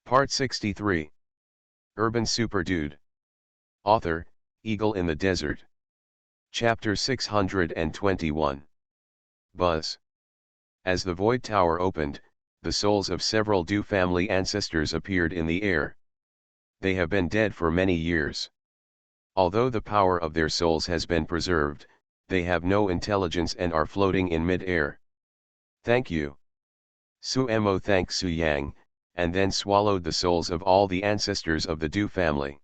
Part 63. Urban Super Dude. Author, Eagle in the Desert. Chapter 621. Buzz. As the Void Tower opened, the souls of several Du family ancestors appeared in the air. They have been dead for many years. Although the power of their souls has been preserved, they have no intelligence and are floating in mid-air. Thank you. Suemo thanked Su Yang, and then swallowed the souls of all the ancestors of the Du family.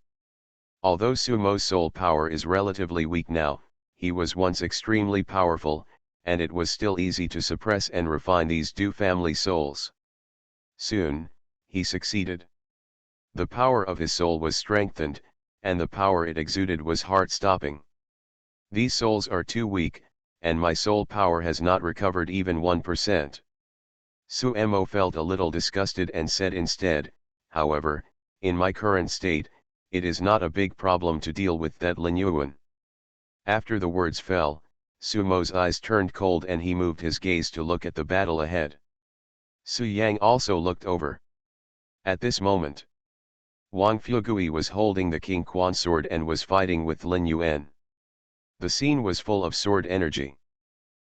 Although Sumo's soul power is relatively weak now, he was once extremely powerful, and it was still easy to suppress and refine these Du family souls. Soon, he succeeded. The power of his soul was strengthened, and the power it exuded was heart-stopping. These souls are too weak, and my soul power has not recovered even 1%. Suemo felt a little disgusted and said instead, however, in my current state, it is not a big problem to deal with that Lin Yuan. After the words fell, Sumo's eyes turned cold and he moved his gaze to look at the battle ahead. Su Yang also looked over. At this moment, Wang Fugui was holding the King Quan sword and was fighting with Lin Yuan. The scene was full of sword energy.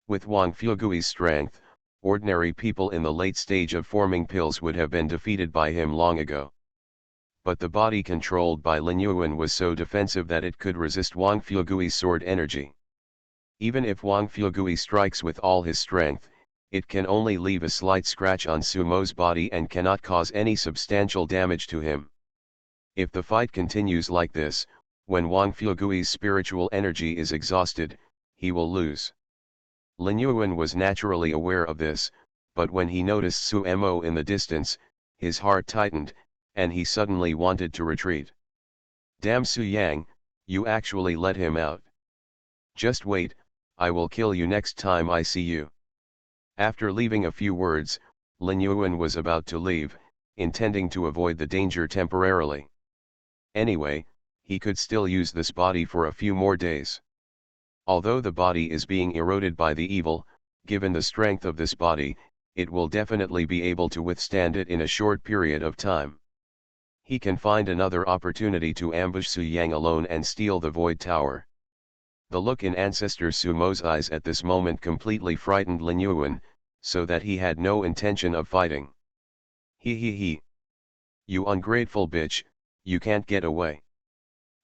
With Wang Fugui's strength, ordinary people in the late stage of forming pills would have been defeated by him long ago. But the body controlled by Lin Yuan was so defensive that it could resist Wang Fugui's sword energy. Even if Wang Fugui strikes with all his strength, it can only leave a slight scratch on Sumo's body and cannot cause any substantial damage to him. If the fight continues like this, when Wang Fugui's spiritual energy is exhausted, he will lose. Lin Yuan was naturally aware of this, but when he noticed Suemo in the distance, his heart tightened, and he suddenly wanted to retreat. Damn Su Yang, you actually let him out. Just wait, I will kill you next time I see you. After leaving a few words, Lin Yuan was about to leave, intending to avoid the danger temporarily. Anyway, he could still use this body for a few more days. Although the body is being eroded by the evil, given the strength of this body, it will definitely be able to withstand it in a short period of time. He can find another opportunity to ambush Su Yang alone and steal the Void Tower. The look in Ancestor Sumo's eyes at this moment completely frightened Lin Yuan, so that he had no intention of fighting. He. You ungrateful bitch, you can't get away.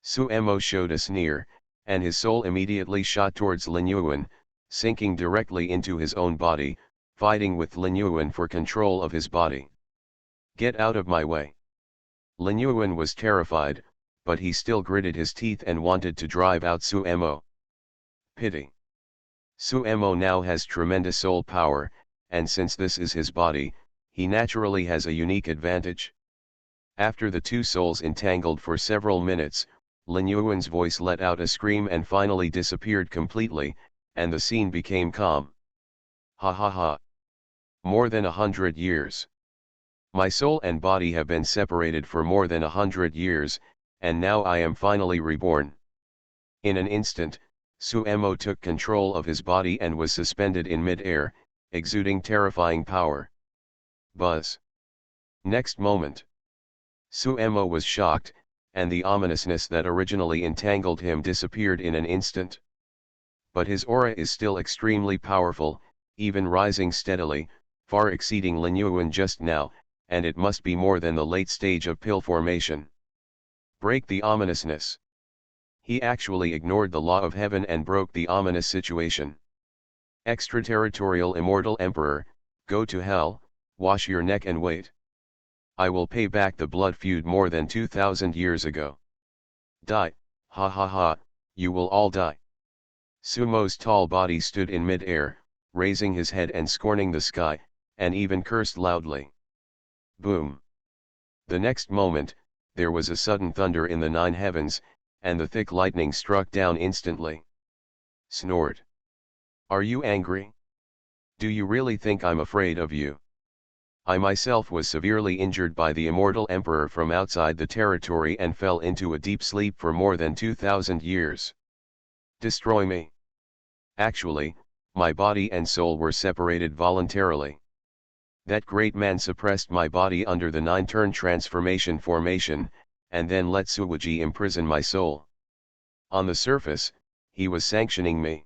Suemo showed a sneer, and his soul immediately shot towards Lin Yuan, sinking directly into his own body, fighting with Lin Yuan for control of his body. Get out of my way. Lin Yuan was terrified, but he still gritted his teeth and wanted to drive out Suemo. Pity. Suemo now has tremendous soul power, and since this is his body, he naturally has a unique advantage. After the two souls entangled for several minutes, Lin Yuan's voice let out a scream and finally disappeared completely, and the scene became calm. Ha ha ha. More than 100 years. My soul and body have been separated for more than 100 years, and now I am finally reborn. In an instant, Suemo took control of his body and was suspended in mid-air, exuding terrifying power. Buzz. Next moment, Suemo was shocked, and the ominousness that originally entangled him disappeared in an instant. But his aura is still extremely powerful, even rising steadily, far exceeding Lin Yuan just now, and it must be more than the late stage of pill formation. Break the ominousness. He actually ignored the law of heaven and broke the ominous situation. Extraterritorial Immortal Emperor, go to hell, wash your neck and wait. I will pay back the blood feud more than 2,000 years ago. Die, ha ha ha, you will all die. Sumo's tall body stood in mid-air, raising his head and scorning the sky, and even cursed loudly. Boom. The next moment, there was a sudden thunder in the 9 heavens, and the thick lightning struck down instantly. Snort. Are you angry? Do you really think I'm afraid of you? I myself was severely injured by the Immortal Emperor from outside the territory and fell into a deep sleep for more than 2,000 years. Destroy me. Actually, my body and soul were separated voluntarily. That great man suppressed my body under the 9-turn transformation formation, and then let Suwaji imprison my soul. On the surface, he was sanctioning me.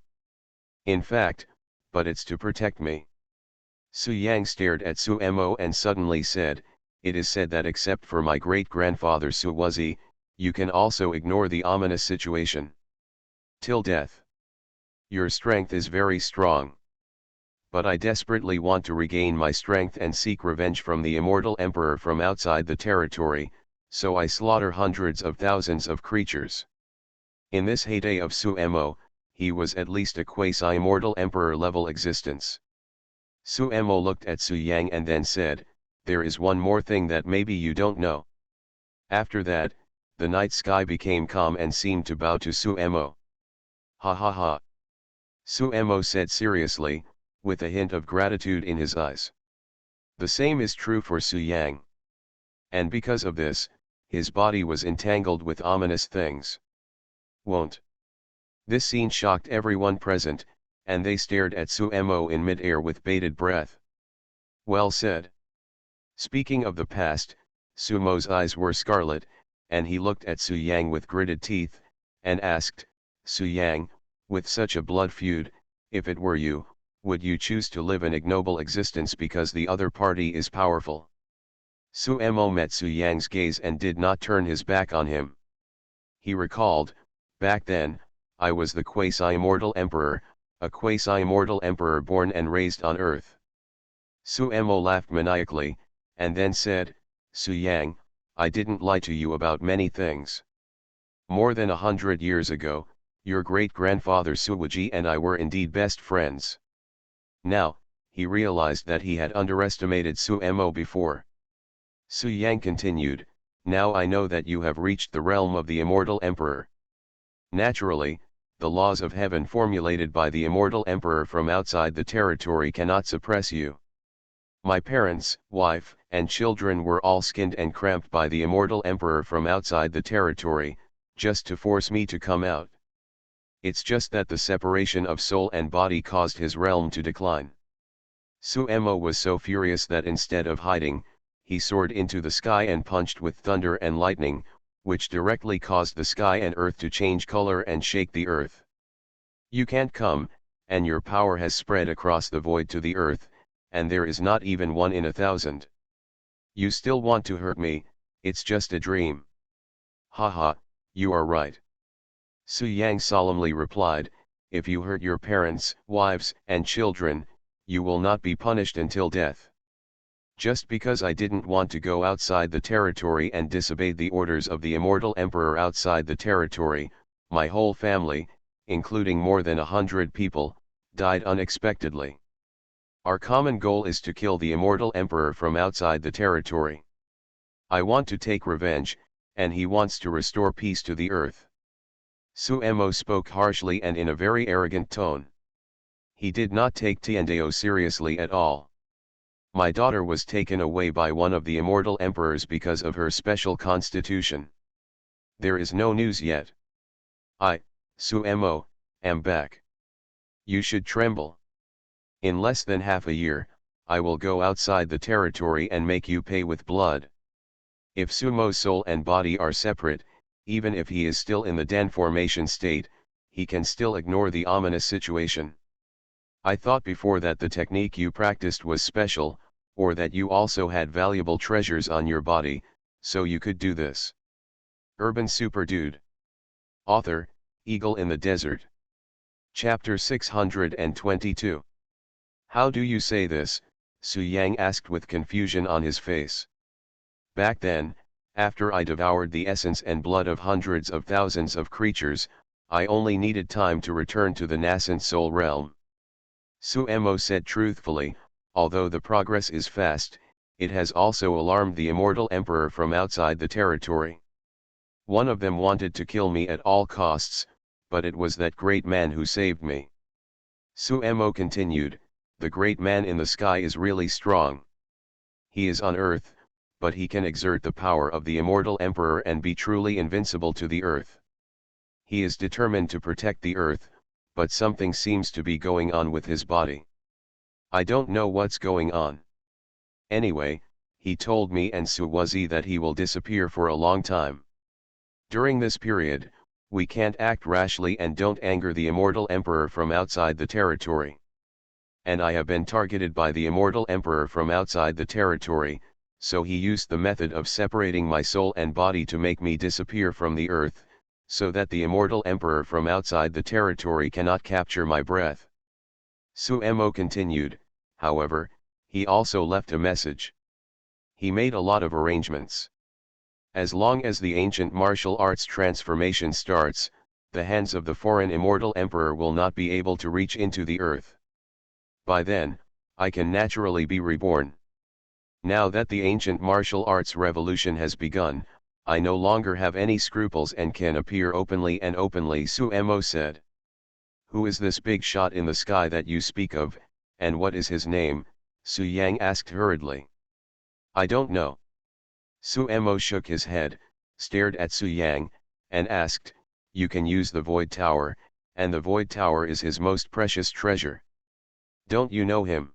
In fact, but it's to protect me. Su Yang stared at Su Mo and suddenly said, "It is said that except for my great-grandfather Suwazi, you can also ignore the ominous situation. Till death. Your strength is very strong. But I desperately want to regain my strength and seek revenge from the immortal emperor from outside the territory, so I slaughter hundreds of thousands of creatures." In this heyday of Su Mo, he was at least a quasi-immortal emperor-level existence. Su Mo looked at Su Yang and then said, "There is one more thing that maybe you don't know." After that, the night sky became calm and seemed to bow to Su Mo. "Ha ha ha." Su Mo said seriously, with a hint of gratitude in his eyes. The same is true for Su Yang. And because of this, his body was entangled with ominous things. Won't. This scene shocked everyone present, and they stared at Su Mo in mid-air with bated breath. Well said. Speaking of the past, Su Mo's eyes were scarlet, and he looked at Su Yang with gritted teeth, and asked, "Su Yang, with such a blood feud, if it were you, would you choose to live an ignoble existence because the other party is powerful?" Su Mo met Su Yang's gaze and did not turn his back on him. He recalled, "Back then, I was the quasi-immortal emperor, a quasi-immortal emperor born and raised on earth." Su Mo laughed maniacally, and then said, "Su Yang, I didn't lie to you about many things. More than 100 years ago, your great-grandfather Suwaji and I were indeed best friends." Now, he realized that he had underestimated Su Mo before. Su Yang continued, "Now I know that you have reached the realm of the immortal emperor. Naturally, the laws of heaven formulated by the immortal emperor from outside the territory cannot suppress you. My parents, wife, and children were all skinned and cramped by the immortal emperor from outside the territory, just to force me to come out. It's just that the separation of soul and body caused his realm to decline." Su Mo was so furious that instead of hiding, he soared into the sky and punched with thunder and lightning, which directly caused the sky and earth to change color and shake the earth. "You can't come, and your power has spread across the void to the earth, and there is not even 1 in 1,000. You still want to hurt me, it's just a dream." "Ha ha, you are right." Su Yang solemnly replied, "If you hurt your parents, wives, and children, you will not be punished until death. Just because I didn't want to go outside the territory and disobeyed the orders of the immortal emperor outside the territory, my whole family, including more than 100 people, died unexpectedly. Our common goal is to kill the immortal emperor from outside the territory. I want to take revenge, and he wants to restore peace to the earth." Su Mo spoke harshly and in a very arrogant tone. He did not take Tiandao seriously at all. "My daughter was taken away by one of the immortal emperors because of her special constitution. There is no news yet. I, Su Mo, am back. You should tremble. In less than half a year, I will go outside the territory and make you pay with blood. If Sumo's soul and body are separate, even if he is still in the Dan formation state, he can still ignore the ominous situation. I thought before that the technique you practiced was special, or that you also had valuable treasures on your body, so you could do this." Urban Super Dude. Author, Eagle in the Desert. Chapter 622. "How do you say this?" Su Yang asked with confusion on his face. "Back then, after I devoured the essence and blood of hundreds of thousands of creatures, I only needed time to return to the nascent soul realm." Su Mo said truthfully, "Although the progress is fast, it has also alarmed the immortal emperor from outside the territory. One of them wanted to kill me at all costs, but it was that great man who saved me." Su Mo continued, "The great man in the sky is really strong. He is on earth, but he can exert the power of the immortal emperor and be truly invincible to the earth. He is determined to protect the earth, but something seems to be going on with his body. I don't know what's going on. Anyway, he told me and Suwazi that he will disappear for a long time. During this period, we can't act rashly and don't anger the immortal emperor from outside the territory. And I have been targeted by the immortal emperor from outside the territory, so he used the method of separating my soul and body to make me disappear from the earth, so that the immortal emperor from outside the territory cannot capture my breath. Suemo continued, however, he also left a message. He made a lot of arrangements. As long as the ancient martial arts transformation starts, the hands of the foreign immortal emperor will not be able to reach into the earth. By then, I can naturally be reborn. Now that the ancient martial arts revolution has begun, I no longer have any scruples and can appear openly, Suemo said. Who is this big shot in the sky that you speak of, and what is his name? Su Yang asked hurriedly. I don't know. Suemo shook his head, stared at Su Yang, and asked, you can use the Void Tower, and the Void Tower is his most precious treasure. Don't you know him?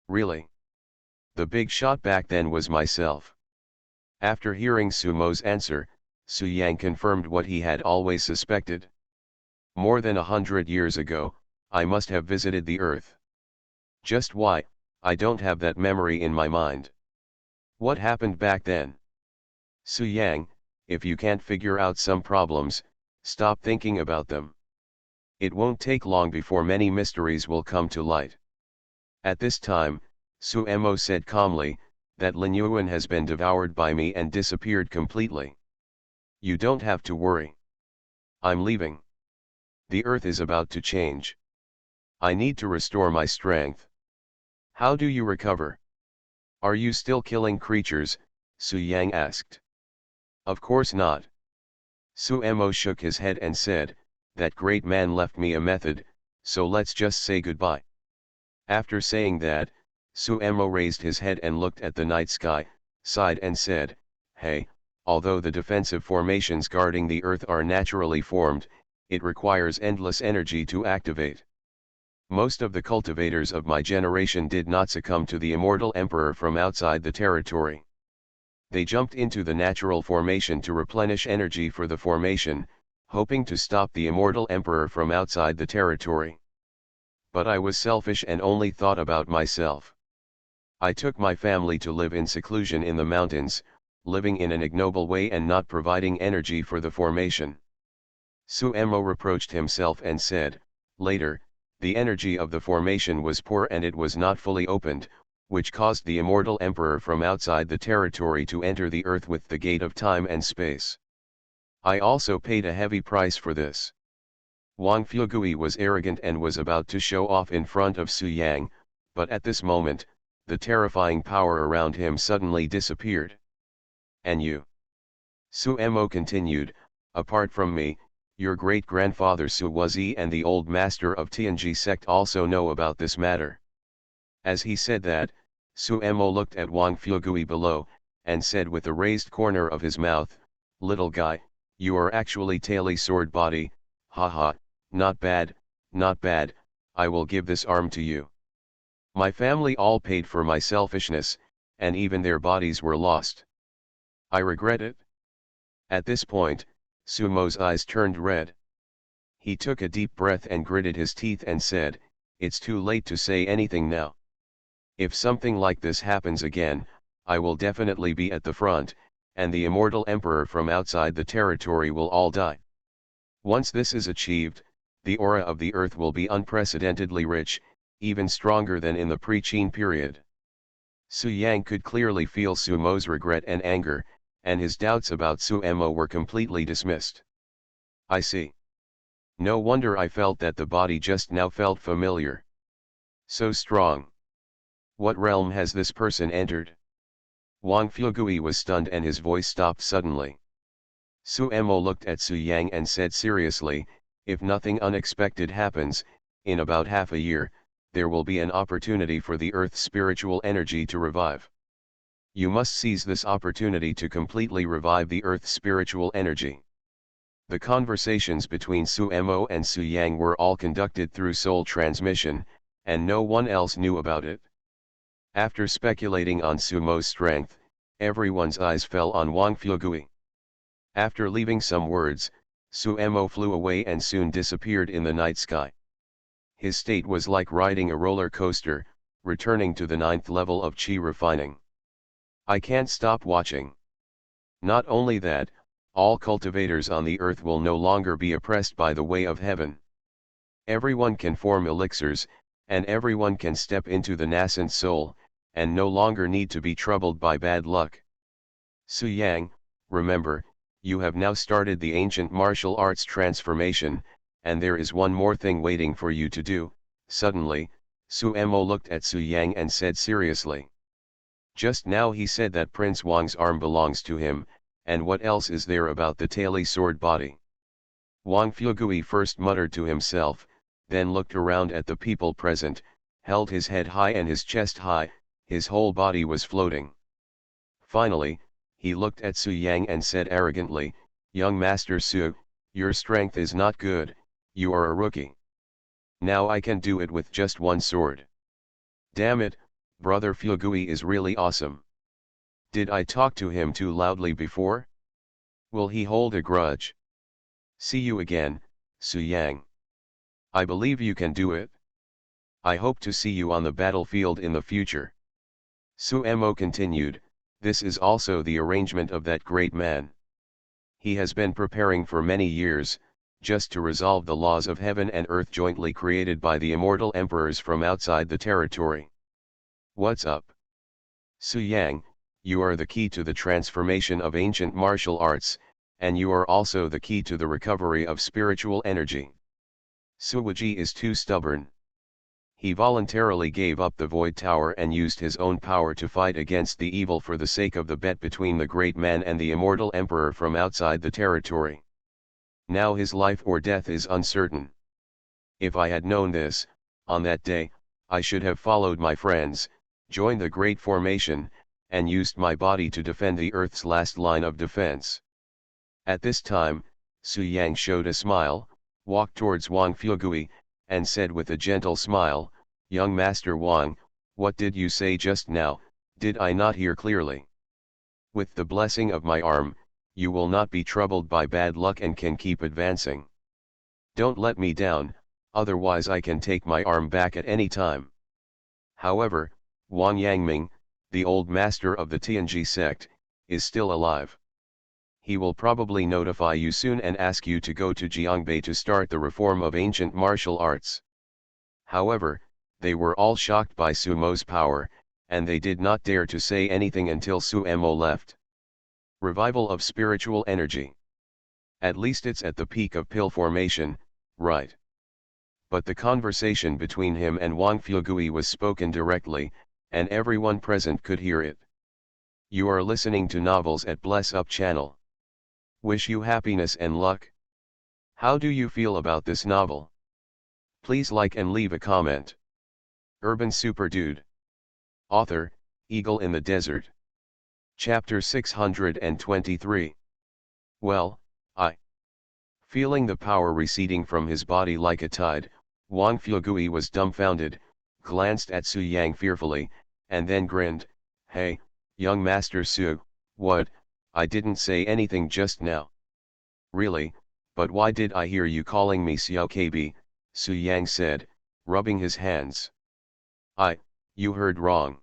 Really? The big shot back then was myself. After hearing Sumo's answer, Su Yang confirmed what he had always suspected. More than 100 years ago, I must have visited the earth. Just why, I don't have that memory in my mind. What happened back then? Su Yang, if you can't figure out some problems, stop thinking about them. It won't take long before many mysteries will come to light. At this time, Suemo said calmly, that Lin Yuan has been devoured by me and disappeared completely. You don't have to worry. I'm leaving. The earth is about to change. I need to restore my strength. How do you recover? Are you still killing creatures? Su Yang asked. Of course not. Suemo shook his head and said, that great man left me a method, so let's just say goodbye. After saying that, Suemo raised his head and looked at the night sky, sighed and said, hey, although the defensive formations guarding the earth are naturally formed, it requires endless energy to activate. Most of the cultivators of my generation did not succumb to the immortal emperor from outside the territory. They jumped into the natural formation to replenish energy for the formation, hoping to stop the immortal emperor from outside the territory. But I was selfish and only thought about myself. I took my family to live in seclusion in the mountains, living in an ignoble way and not providing energy for the formation. Suemo reproached himself and said, later, the energy of the formation was poor and it was not fully opened, which caused the immortal emperor from outside the territory to enter the earth with the gate of time and space. I also paid a heavy price for this. Wang Fugui was arrogant and was about to show off in front of Su Yang, but at this moment, the terrifying power around him suddenly disappeared. And you? Suemo continued, apart from me, your great-grandfather Suwazi and the old master of Tianji sect also know about this matter. As he said that, Suemo looked at Wang Fugui below, and said with a raised corner of his mouth, little guy, you are actually taily sword body, haha, not bad, not bad, I will give this arm to you. My family all paid for my selfishness, and even their bodies were lost. I regret it. At this point, Sumo's eyes turned red. He took a deep breath and gritted his teeth and said, it's too late to say anything now. If something like this happens again, I will definitely be at the front, and the immortal emperor from outside the territory will all die. Once this is achieved, the aura of the earth will be unprecedentedly rich, even stronger than in the pre-Qin period. Su Yang could clearly feel Sumo's regret and anger, and his doubts about Suemo were completely dismissed. I see. No wonder I felt that the body just now felt familiar. So strong. What realm has this person entered? Wang Fugui was stunned and his voice stopped suddenly. Suemo looked at Su Yang and said seriously, if nothing unexpected happens, in about half a year, there will be an opportunity for the Earth's spiritual energy to revive. You must seize this opportunity to completely revive the Earth's spiritual energy. The conversations between Suemo and Su Yang were all conducted through soul transmission, and no one else knew about it. After speculating on Sumo's strength, everyone's eyes fell on Wang Fuegui. After leaving some words, Suemo flew away and soon disappeared in the night sky. His state was like riding a roller coaster, returning to the 9th level of chi refining. I can't stop watching. Not only that, all cultivators on the earth will no longer be oppressed by the way of heaven. Everyone can form elixirs, and everyone can step into the nascent soul, and no longer need to be troubled by bad luck. Su Yang, remember, you have now started the ancient martial arts transformation, and there is one more thing waiting for you to do. Suddenly, Suemo looked at Su Yang and said seriously. Just now he said that Prince Wang's arm belongs to him, and what else is there about the taily sword body? Wang Fuegui first muttered to himself, then looked around at the people present, held his head high and his chest high, his whole body was floating. Finally, he looked at Su Yang and said arrogantly, "Young Master Su, your strength is not good, you are a rookie. Now I can do it with just one sword. Damn it, Brother Fuegui is really awesome. Did I talk to him too loudly before? Will he hold a grudge? See you again, Su Yang. I believe you can do it. I hope to see you on the battlefield in the future." Suemo continued, "This is also the arrangement of that great man. He has been preparing for many years, just to resolve the laws of heaven and earth jointly created by the immortal emperors from outside the territory. What's up? Su Yang, you are the key to the transformation of ancient martial arts, and you are also the key to the recovery of spiritual energy. Suwuji is too stubborn. He voluntarily gave up the Void Tower and used his own power to fight against the evil for the sake of the bet between the great man and the immortal emperor from outside the territory. Now his life or death is uncertain. If I had known this, on that day, I should have followed my friends, joined the Great Formation, and used my body to defend the Earth's last line of defense." At this time, Su Yang showed a smile, walked towards Wang Fuegui, and said with a gentle smile, "Young Master Wang, what did you say just now? Did I not hear clearly? With the blessing of my arm, you will not be troubled by bad luck and can keep advancing. Don't let me down, otherwise I can take my arm back at any time." However, Wang Yangming, the old master of the Tianji sect, is still alive. He will probably notify you soon and ask you to go to Jiangbei to start the reform of ancient martial arts. However, they were all shocked by Sumo's power, and they did not dare to say anything until Suemo left. Revival of spiritual energy. At least it's at the peak of pill formation, right? But the conversation between him and Wang Fuegui was spoken directly, and everyone present could hear it. You are listening to Novels at Bless Up channel. Wish you happiness and luck. How do you feel about this novel? Please like and leave a comment. Urban Super Dude. Author, Eagle in the Desert. Chapter 623. Well, Feeling the power receding from his body like a tide, Wang Fuegui was dumbfounded, glanced at Su Yang fearfully, and then grinned, "Hey, young Master Su, what, I didn't say anything just now." "Really, but why did I hear you calling me Xiao KB?" Su Yang said, rubbing his hands. You heard wrong.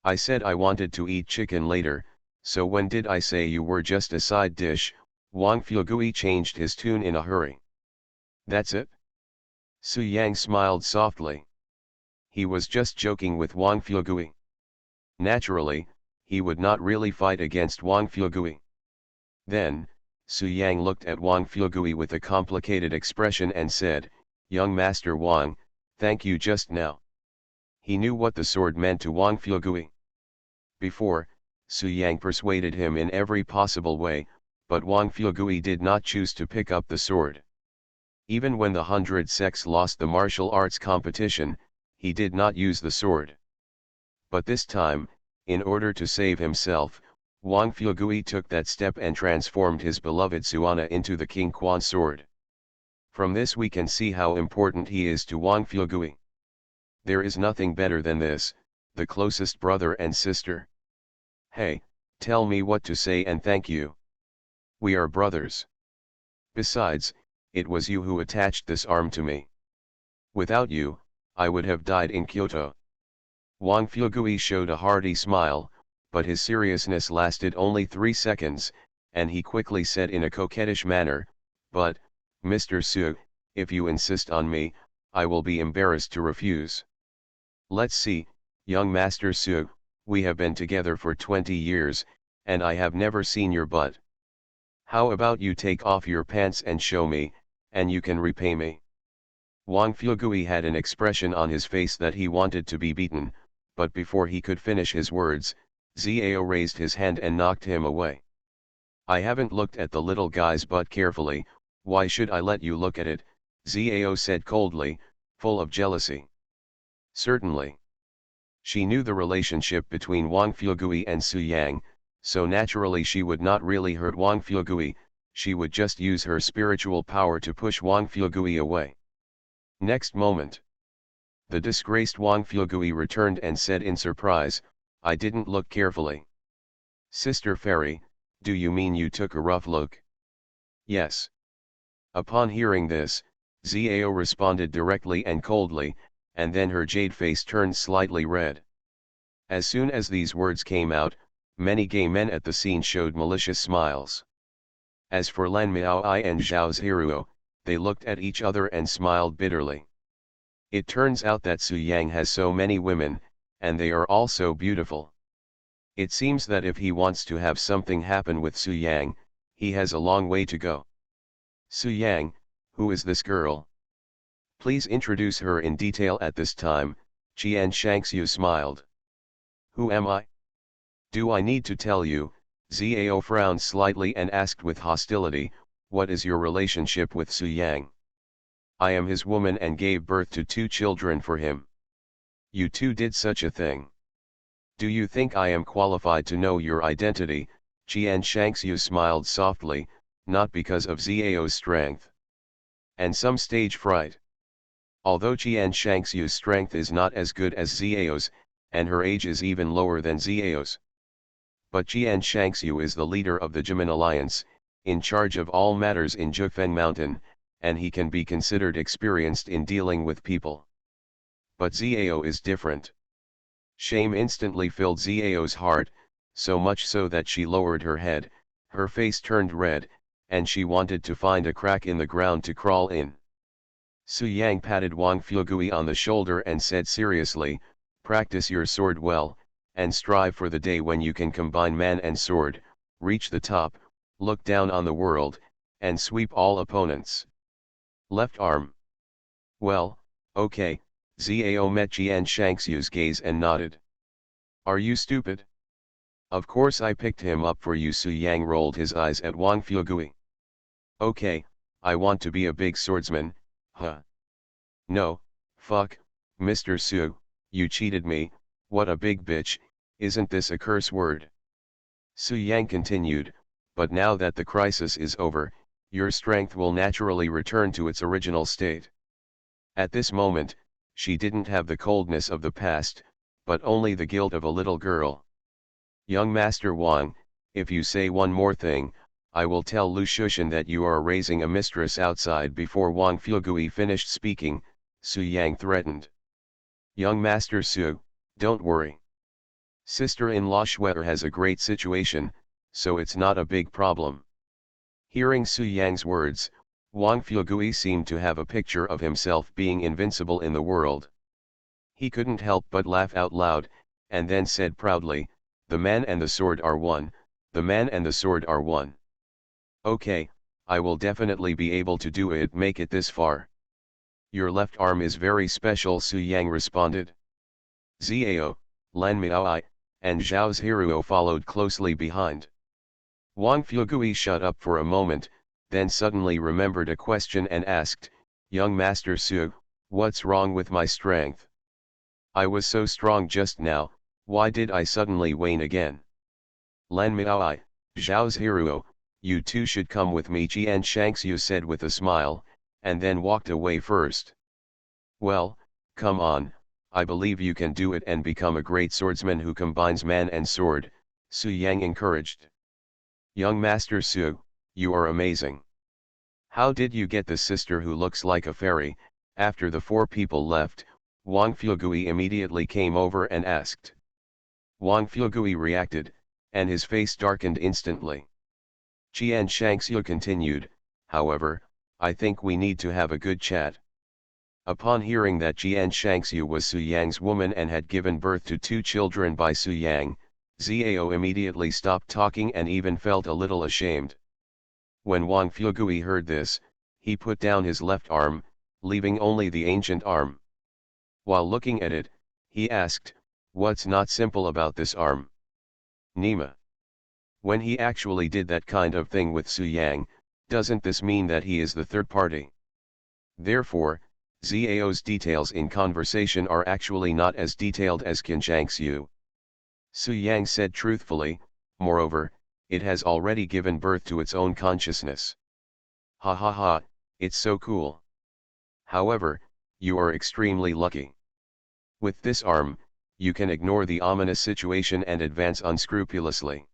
I said I wanted to eat chicken later, so when did I say you were just a side dish?" Wang Fuegui changed his tune in a hurry. "That's it?" Su Yang smiled softly. He was just joking with Wang Fuegui. Naturally, he would not really fight against Wang Fuegui. Then, Su Yang looked at Wang Fuegui with a complicated expression and said, "Young Master Wang, thank you just now." He knew what the sword meant to Wang Fuegui. Before, Su Yang persuaded him in every possible way, but Wang Fuegui did not choose to pick up the sword. Even when the 100 sects lost the martial arts competition, he did not use the sword. But this time, in order to save himself, Wang Fuegui took that step and transformed his beloved Suana into the King Quan sword. From this we can see how important he is to Wang Fuegui. There is nothing better than this, the closest brother and sister. Hey, tell me what to say and thank you. We are brothers. Besides, it was you who attached this arm to me. Without you, I would have died in Kyoto. Wang Fugui showed a hearty smile, but his seriousness lasted only 3 seconds, and he quickly said in a coquettish manner, "But, Mr. Su, if you insist on me, I will be embarrassed to refuse. Let's see, young Master Su, we have been together for 20 years, and I have never seen your butt. How about you take off your pants and show me, and you can repay me." Wang Fugui had an expression on his face that he wanted to be beaten, but before he could finish his words, Zhao raised his hand and knocked him away. "I haven't looked at the little guy's butt carefully, why should I let you look at it?" Zhao said coldly, full of jealousy. Certainly. She knew the relationship between Wang Fugui and Su Yang, so naturally she would not really hurt Wang Fugui, she would just use her spiritual power to push Wang Fugui away. Next moment, the disgraced Wang Fugui returned and said in surprise, "I didn't look carefully." "Sister Fairy, do you mean you took a rough look?" "Yes." Upon hearing this, Zhao responded directly and coldly, and then her jade face turned slightly red. As soon as these words came out, many gay men at the scene showed malicious smiles. As for Lan Miaoi and Zhao Zhiruo, they looked at each other and smiled bitterly. It turns out that Su Yang has so many women, and they are all so beautiful. It seems that if he wants to have something happen with Su Yang, he has a long way to go. "Su Yang, who is this girl? Please introduce her in detail at this time," Qian Shangxiu smiled. "Who am I? Do I need to tell you?" Zhao frowned slightly and asked with hostility, "What is your relationship with Su Yang?" "I am his woman and gave birth to 2 children for him." "You two did such a thing? Do you think I am qualified to know your identity?" Qian Shangxiu smiled softly, not because of Zhao's strength and some stage fright. Although Qian Shangxiu's strength is not as good as Zhao's, and her age is even lower than Zhao's. But Qian Shangxiu is the leader of the Jimin Alliance, in charge of all matters in Jufeng Mountain, and he can be considered experienced in dealing with people. But Zhao is different. Shame instantly filled Zhao's heart, so much so that she lowered her head, her face turned red, and she wanted to find a crack in the ground to crawl in. Su Yang patted Wang Fugui on the shoulder and said seriously, "Practice your sword well, and strive for the day when you can combine man and sword, reach the top, look down on the world, and sweep all opponents." Left arm. "Well, okay," Zhao met Qian Shangxiu's gaze and nodded. "Are you stupid? Of course I picked him up for you." Su Yang rolled his eyes at Wang Fugui. "Okay, I want to be a big swordsman, huh? No, fuck, Mr. Su, you cheated me, what a big bitch, isn't this a curse word?" Su Yang continued, "But now that the crisis is over, your strength will naturally return to its original state." At this moment, she didn't have the coldness of the past, but only the guilt of a little girl. "Young Master Wang, if you say one more thing, I will tell Lu Shushan that you are raising a mistress outside." Before Wang Fugui finished speaking, Su Yang threatened. "Young Master Su, don't worry. Sister-in-law Schwetter has a great situation, so it's not a big problem." Hearing Su Yang's words, Wang Fugui seemed to have a picture of himself being invincible in the world. He couldn't help but laugh out loud, and then said proudly, "The man and the sword are one, the man and the sword are one. Okay, I will definitely be able to do it, make it this far." "Your left arm is very special," Su Yang responded. Zhao, Lan Miaoi, and Zhao Zhiruo followed closely behind. Wang Fugui shut up for a moment, then suddenly remembered a question and asked, "Young Master Su, what's wrong with my strength? I was so strong just now, why did I suddenly wane again?" "Lan Miaoi, Zhao Zhiruo, you two should come with me," Qian Shangxiu said with a smile, and then walked away first. "Well, come on, I believe you can do it and become a great swordsman who combines man and sword, Su Yang encouraged. Young Master Su, you are amazing. How did you get this sister who looks like a fairy? After the four people left, Wang Fuegui immediately came over and asked. Wang Fuegui reacted, and his face darkened instantly. Qian Shangxiu continued, however, I think we need to have a good chat. Upon hearing that Qian Shangxiu was Su Yang's woman and had given birth to two children by Su Yang, Xiao immediately stopped talking and even felt a little ashamed. When Wang Fuegui heard this, he put down his left arm, leaving only the ancient arm. While looking at it, he asked, what's not simple about this arm? Nima. When he actually did that kind of thing with Su Yang, doesn't this mean that he is the third party? Therefore, Xiao's details in conversation are actually not as detailed as Qin Shangxiu. Su Yang said truthfully, moreover, it has already given birth to its own consciousness. Ha ha ha, it's so cool. However, you are extremely lucky. With this arm, you can ignore the ominous situation and advance unscrupulously.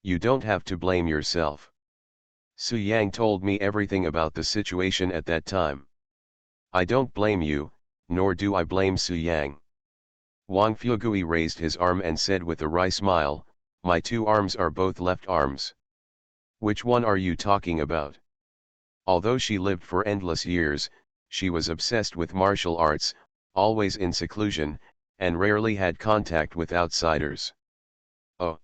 You don't have to blame yourself. Su Yang told me everything about the situation at that time. I don't blame you, nor do I blame Su Yang. Wang Fuegui raised his arm and said with a wry smile, my two arms are both left arms. Which one are you talking about? Although she lived for endless years, she was obsessed with martial arts, always in seclusion, and rarely had contact with outsiders. Oh.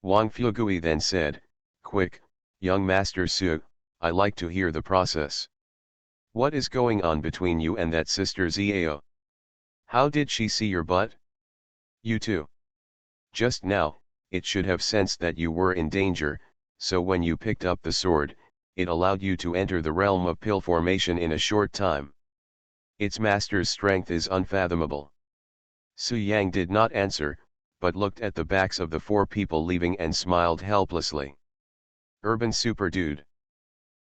Wang Fuegui then said, quick, young Master Su, I like to hear the process. What is going on between you and that sister Xiao? How did she see your butt? You too. Just now, it should have sensed that you were in danger, so when you picked up the sword, it allowed you to enter the realm of pill formation in a short time. Its master's strength is unfathomable. Su Yang did not answer, but looked at the backs of the four people leaving and smiled helplessly. Urban Super Dude.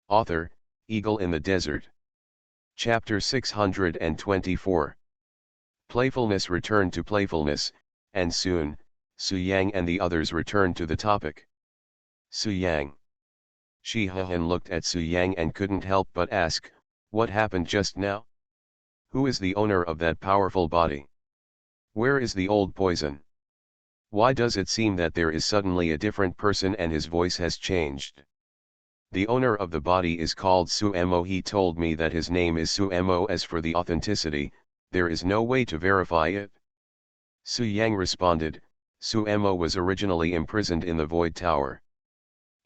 Author, Eagle in the Desert. Chapter 624. Playfulness returned to playfulness, and soon, Su Yang and the others returned to the topic. Su Yang. Shi Hehan looked at Su Yang and couldn't help but ask, what happened just now? Who is the owner of that powerful body? Where is the old poison? Why does it seem that there is suddenly a different person and his voice has changed? The owner of the body is called Suemo. He told me that his name is Suemo. As for the authenticity, there is no way to verify it. Su Yang responded, Suemo was originally imprisoned in the Void Tower.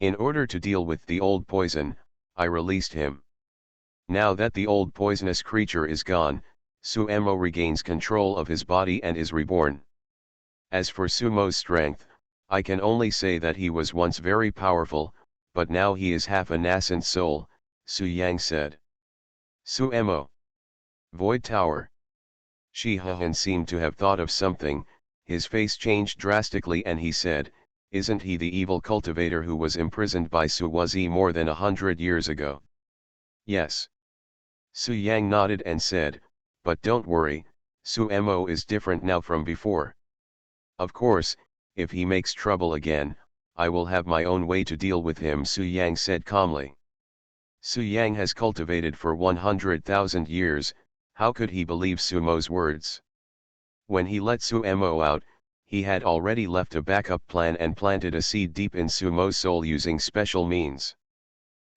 In order to deal with the old poison, I released him. Now that the old poisonous creature is gone, Suemo regains control of his body and is reborn. As for Sumo's strength, I can only say that he was once very powerful, but now he is half a nascent soul, Su Yang said. Suemo. Void Tower. Shi Hehan seemed to have thought of something, his face changed drastically and he said, isn't he the evil cultivator who was imprisoned by Su Wazi more than 100 years ago? Yes. Su Yang nodded and said, but don't worry, Suemo is different now from before. Of course, if he makes trouble again, I will have my own way to deal with him, Su Yang said calmly. Su Yang has cultivated for 100,000 years, how could he believe Sumo's words? When he let Suemo out, he had already left a backup plan and planted a seed deep in Sumo's soul using special means.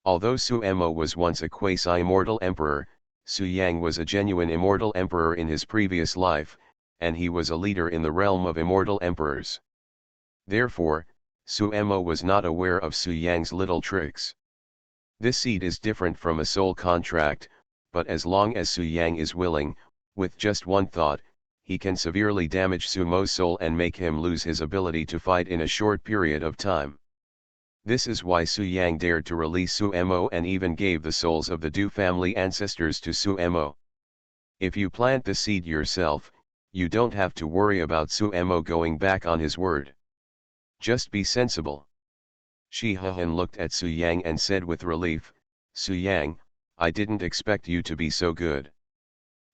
Although Suemo was once a quasi-immortal emperor, Su Yang was a genuine immortal emperor in his previous life, and he was a leader in the realm of immortal emperors. Therefore, Suemo was not aware of Su Yang's little tricks. This seed is different from a soul contract, but as long as Su Yang is willing, with just one thought, he can severely damage Sumo's soul and make him lose his ability to fight in a short period of time. This is why Su Yang dared to release Suemo and even gave the souls of the Du family ancestors to Suemo. If you plant the seed yourself, you don't have to worry about Suemo going back on his word. Just be sensible. Shi Hehan looked at Su Yang and said with relief, Su Yang, I didn't expect you to be so good.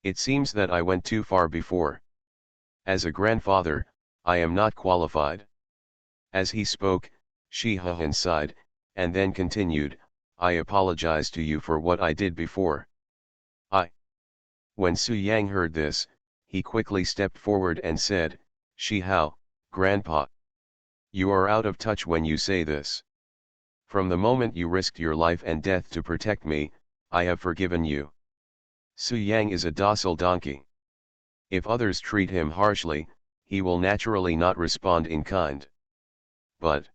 It seems that I went too far before. As a grandfather, I am not qualified. As he spoke, Shi Huan sighed, and then continued, I apologize to you for what I did before. When Su Yang heard this, he quickly stepped forward and said, Shi Hao, Grandpa. You are out of touch when you say this. From the moment you risked your life and death to protect me, I have forgiven you. Su Yang is a docile donkey. If others treat him harshly, he will naturally not respond in kind. But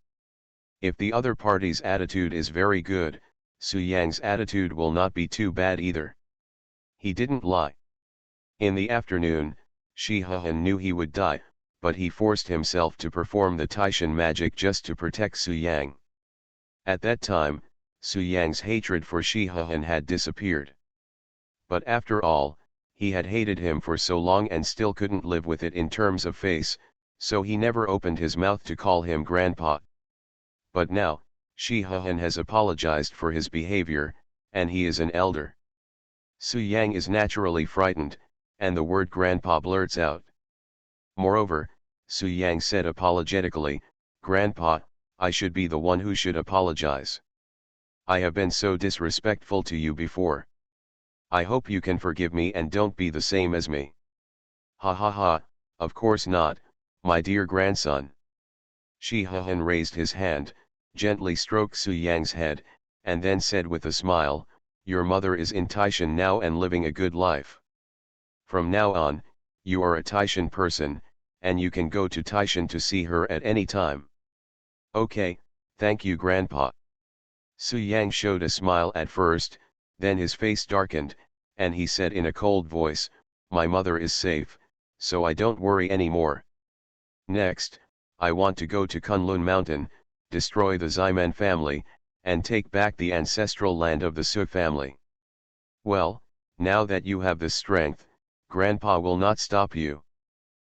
if the other party's attitude is very good, Su Yang's attitude will not be too bad either. He didn't lie. In the afternoon, Shi Huan knew he would die, but he forced himself to perform the Taishan magic just to protect Su Yang. At that time, Su Yang's hatred for Shi Huan had disappeared. But after all, he had hated him for so long and still couldn't live with it in terms of face, so he never opened his mouth to call him grandpa. But now, Shi Huan has apologized for his behavior, and he is an elder. Su Yang is naturally frightened, and the word grandpa blurts out. Moreover, Su Yang said apologetically, Grandpa, I should be the one who should apologize. I have been so disrespectful to you before. I hope you can forgive me and don't be the same as me. Ha ha ha, of course not, my dear grandson. Shi Huan raised his hand, gently stroked Su Yang's head, and then said with a smile, Your mother is in Taishan now and living a good life. From now on, you are a Taishan person, and you can go to Taishan to see her at any time. Okay, thank you Grandpa. Su Yang showed a smile at first, then his face darkened, and he said in a cold voice, My mother is safe, so I don't worry anymore. Next, I want to go to Kunlun Mountain, destroy the Ximen family, and take back the ancestral land of the Su family. Well, now that you have this strength, Grandpa will not stop you.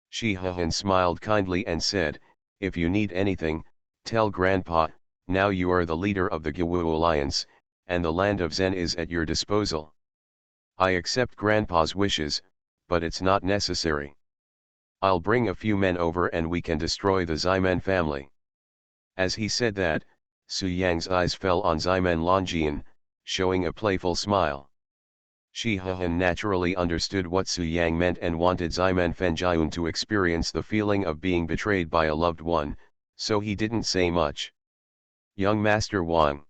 Shi Huan smiled kindly and said, If you need anything, tell Grandpa, now you are the leader of the Gewu Alliance, and the land of Zen is at your disposal. I accept Grandpa's wishes, but it's not necessary. I'll bring a few men over and we can destroy the Ximen family. As he said that, Su Yang's eyes fell on Ximen Longjian, showing a playful smile. Shi Huan naturally understood what Su Yang meant and wanted Ximen Fenjian to experience the feeling of being betrayed by a loved one, so he didn't say much. Young Master Wang.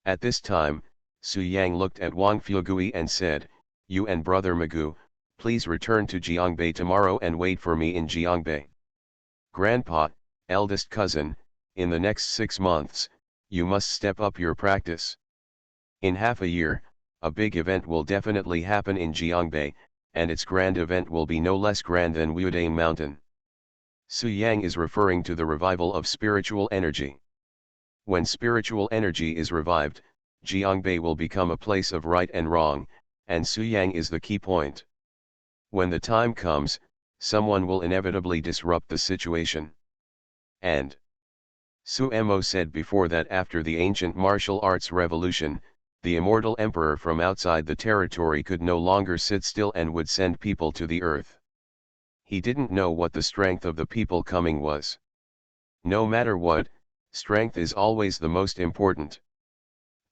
At this time, Su Yang looked at Wang Fugui and said, You and Brother Magu, please return to Jiangbei tomorrow and wait for me in Jiangbei. Grandpa, eldest cousin, in the next 6 months, you must step up your practice. In half a year, a big event will definitely happen in Jiangbei, and its grand event will be no less grand than Wuodane Mountain. Su Yang is referring to the revival of spiritual energy. When spiritual energy is revived, Jiangbei will become a place of right and wrong, and Su Yang is the key point. When the time comes, someone will inevitably disrupt the situation. And Su Mo said before that after the ancient martial arts revolution, the immortal emperor from outside the territory could no longer sit still and would send people to the earth. He didn't know what the strength of the people coming was. No matter what, strength is always the most important.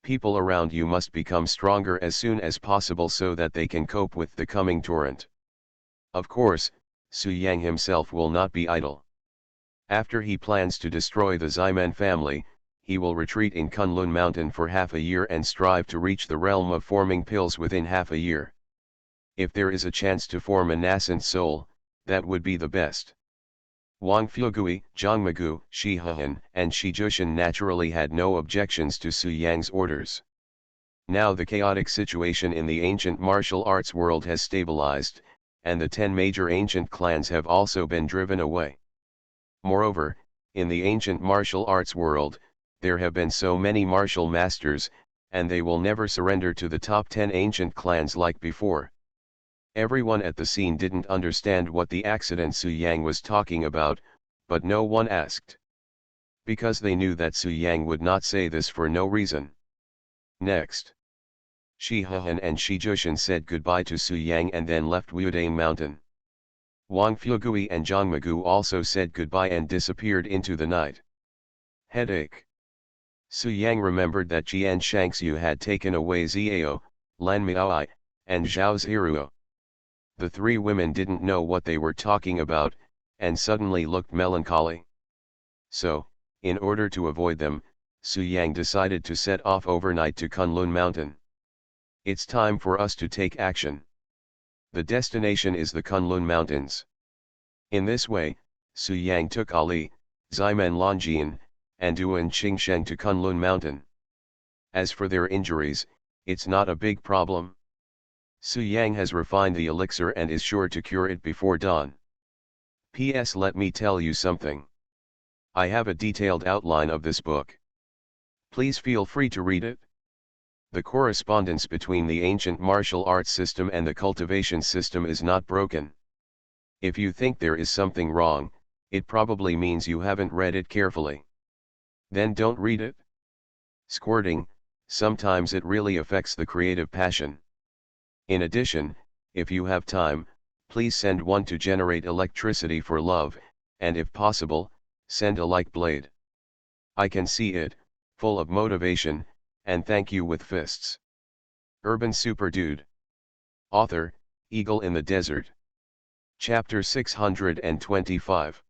People around you must become stronger as soon as possible so that they can cope with the coming torrent. Of course, Su Yang himself will not be idle. After he plans to destroy the Ximen family, he will retreat in Kunlun Mountain for half a year and strive to reach the realm of forming pills within half a year. If there is a chance to form a nascent soul, that would be the best. Wang Fugui, Zhang Magu, Shi Huan, and Shi Jushin naturally had no objections to Su Yang's orders. Now the chaotic situation in the ancient martial arts world has stabilized, and the 10 major ancient clans have also been driven away. Moreover, in the ancient martial arts world, there have been so many martial masters, and they will never surrender to the top 10 ancient clans like before. Everyone at the scene didn't understand what the accident Su Yang was talking about, but no one asked. Because they knew that Su Yang would not say this for no reason. Next, Shi Hehan and Shi Jushan said goodbye to Su Yang and then left Wudang Mountain. Wang Fugui and Zhang Magu also said goodbye and disappeared into the night. Headache. Su Yang remembered that Jian Shangxiu had taken away Xiao, Lan Miaoi, and Zhao Ziruo. The three women didn't know what they were talking about, and suddenly looked melancholy. So, in order to avoid them, Su Yang decided to set off overnight to Kunlun Mountain. It's time for us to take action. The destination is the Kunlun Mountains. In this way, Su Yang took Ali, Ximen Longjin, and Duan Qingsheng to Kunlun Mountain. As for their injuries, it's not a big problem. Su Yang has refined the elixir and is sure to cure it before dawn. P.S. Let me tell you something. I have a detailed outline of this book. Please feel free to read it. The correspondence between the ancient martial arts system and the cultivation system is not broken. If you think there is something wrong, it probably means you haven't read it carefully. Then don't read it. Squirting, sometimes it really affects the creative passion. In addition, if you have time, please send one to generate electricity for love, and if possible, send a like blade. I can see it, full of motivation, and thank you with fists. Urban Super Dude. Author, Eagle in the Desert. Chapter 625.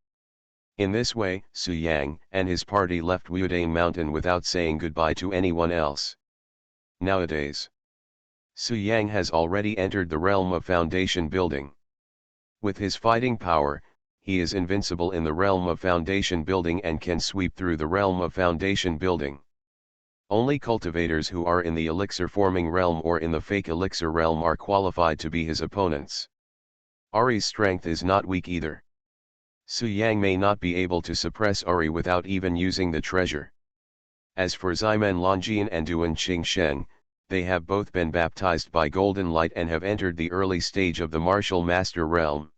In this way, Su Yang and his party left Wudang Mountain without saying goodbye to anyone else. Nowadays, Su Yang has already entered the realm of foundation building. With his fighting power, he is invincible in the realm of foundation building and can sweep through the realm of foundation building. Only cultivators who are in the elixir forming realm or in the fake elixir realm are qualified to be his opponents. Ari's strength is not weak either. Su Yang may not be able to suppress Ari without even using the treasure. As for Ximen Longjin and Duan Qingsheng, they have both been baptized by golden light and have entered the early stage of the martial master realm.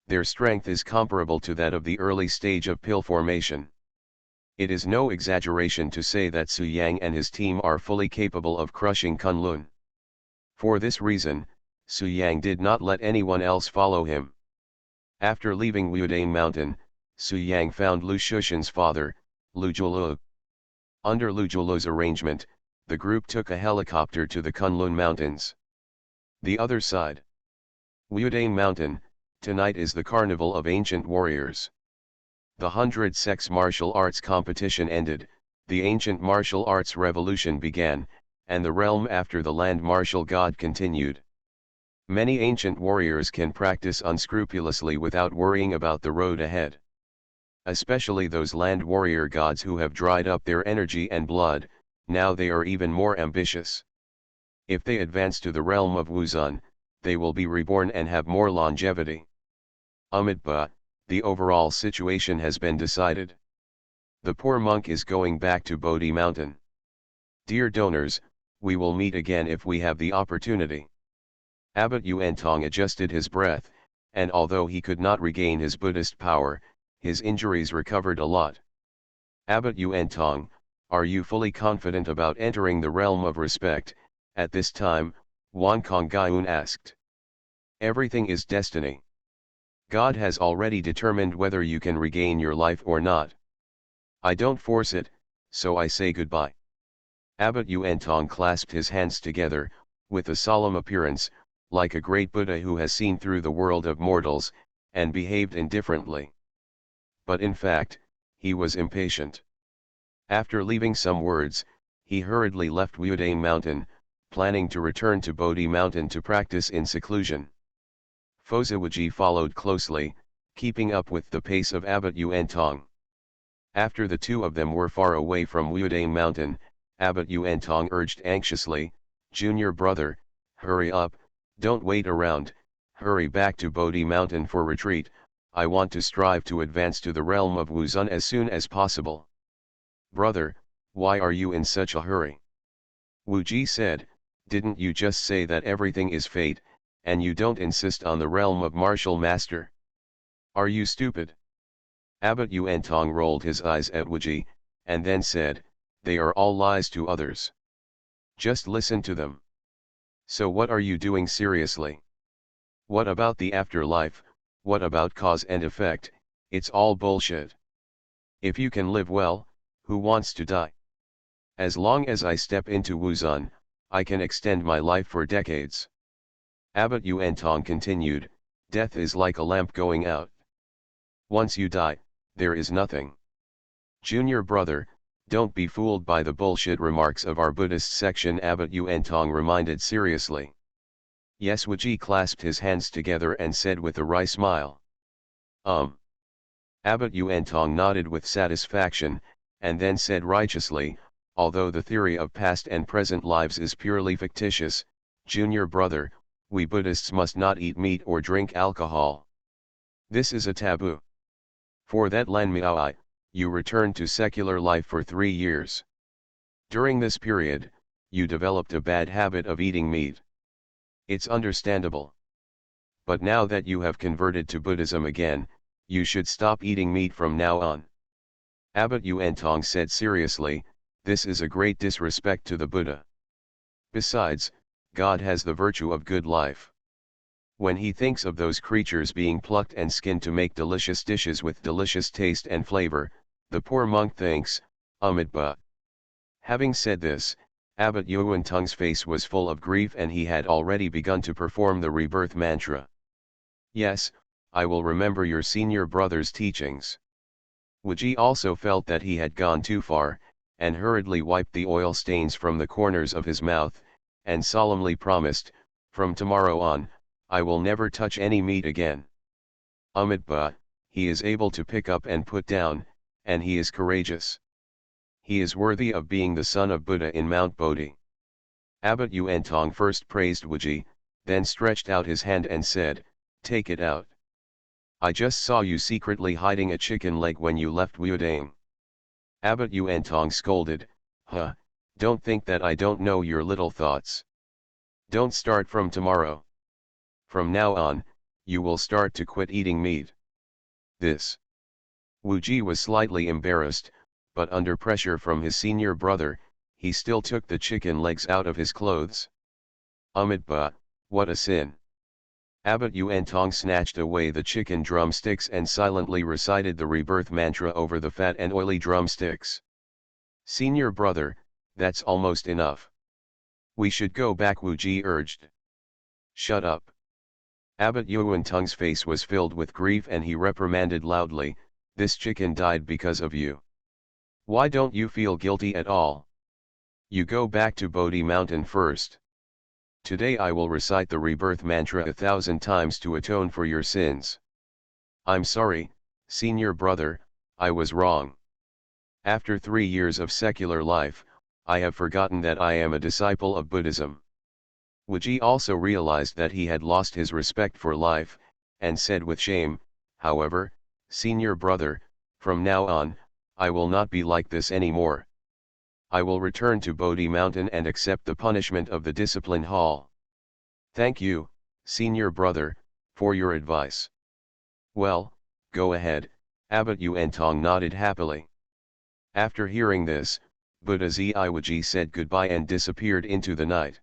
Their strength is comparable to that of the early stage of pill formation. It is no exaggeration to say that Su Yang and his team are fully capable of crushing Kunlun. For this reason, Su Yang did not let anyone else follow him. After leaving Wudang Mountain, Su Yang found Lu Shushan's father, Lu Julu. Under Lu Julu's arrangement, the group took a helicopter to the Kunlun Mountains. The other side. Wudang Mountain, tonight is the carnival of ancient warriors. The 100 sex martial arts competition ended, the ancient martial arts revolution began, and the realm after the land martial god continued. Many ancient warriors can practice unscrupulously without worrying about the road ahead. Especially those land warrior gods who have dried up their energy and blood, now they are even more ambitious. If they advance to the realm of Wuzun, they will be reborn and have more longevity. But the overall situation has been decided. The poor monk is going back to Bodhi Mountain. Dear donors, we will meet again if we have the opportunity. Abbot Yuantong adjusted his breath, and although he could not regain his Buddhist power, his injuries recovered a lot. Abbot Yuantong, are you fully confident about entering the realm of respect? At this time, Wan Kong Gaiun asked. Everything is destiny. God has already determined whether you can regain your life or not. I don't force it, so I say goodbye. Abbot Yuantong clasped his hands together, with a solemn appearance, like a great Buddha who has seen through the world of mortals, and behaved indifferently. But in fact, he was impatient. After leaving some words, he hurriedly left Wudang Mountain, planning to return to Bodhi Mountain to practice in seclusion. Fozawuji followed closely, keeping up with the pace of Abbot Yuantong. After the two of them were far away from Wudang Mountain, Abbot Yuantong urged anxiously, "Junior brother, hurry up, don't wait around, hurry back to Bodhi Mountain for retreat, I want to strive to advance to the realm of Wuzun as soon as possible." "Brother, why are you in such a hurry?" Wuji said, "Didn't you just say that everything is fate, and you don't insist on the realm of martial master? Are you stupid?" Abbot Yuantong rolled his eyes at Wuji, and then said, "They are all lies to others. Just listen to them. So what are you doing seriously? What about the afterlife? What about cause and effect? It's all bullshit. If you can live well, who wants to die? As long as I step into Wuzan, I can extend my life for decades. Abbot Yuantong continued, death is like a lamp going out. Once you die, there is nothing. Junior brother, don't be fooled by the bullshit remarks of our Buddhist section, Abbot Yuantong reminded seriously. Yes, Wuji clasped his hands together and said with a wry smile. Abbot Yuantong nodded with satisfaction, and then said righteously, although the theory of past and present lives is purely fictitious, junior brother, we Buddhists must not eat meat or drink alcohol. This is a taboo. For that Lan Miao, you returned to secular life for 3 years. During this period, you developed a bad habit of eating meat. It's understandable. But now that you have converted to Buddhism again, you should stop eating meat from now on. Abbot Yuantong said seriously, this is a great disrespect to the Buddha. Besides, God has the virtue of good life. When he thinks of those creatures being plucked and skinned to make delicious dishes with delicious taste and flavor, the poor monk thinks, Amitabha. Having said this, Abbot Yuantong's face was full of grief and he had already begun to perform the rebirth mantra. Yes, I will remember your senior brother's teachings. Wuji also felt that he had gone too far, and hurriedly wiped the oil stains from the corners of his mouth, and solemnly promised, from tomorrow on, I will never touch any meat again. Amitabha, he is able to pick up and put down, and he is courageous. He is worthy of being the son of Buddha in Mount Bodhi. Abbot Yuantong first praised Wuji, then stretched out his hand and said, take it out. I just saw you secretly hiding a chicken leg when you left Wudang. Abbot Yuantong scolded, don't think that I don't know your little thoughts. Don't start from tomorrow. From now on, you will start to quit eating meat. This. Wuji was slightly embarrassed, but under pressure from his senior brother, he still took the chicken legs out of his clothes. Amitabha, what a sin. Abbot Yuantong snatched away the chicken drumsticks and silently recited the rebirth mantra over the fat and oily drumsticks. Senior brother, that's almost enough. We should go back, Wuji urged. Shut up. Abbot Yuantong's face was filled with grief and he reprimanded loudly, this chicken died because of you. Why don't you feel guilty at all? You go back to Bodhi Mountain first. Today I will recite the rebirth mantra 1,000 times to atone for your sins. I'm sorry, senior brother, I was wrong. After 3 years of secular life, I have forgotten that I am a disciple of Buddhism. Wuji also realized that he had lost his respect for life, and said with shame, however, senior brother, from now on, I will not be like this anymore. I will return to Bodhi Mountain and accept the punishment of the discipline hall. Thank you, senior brother, for your advice. Well, go ahead, Abbot Yuantong nodded happily. After hearing this, Buddha Wuji said goodbye and disappeared into the night.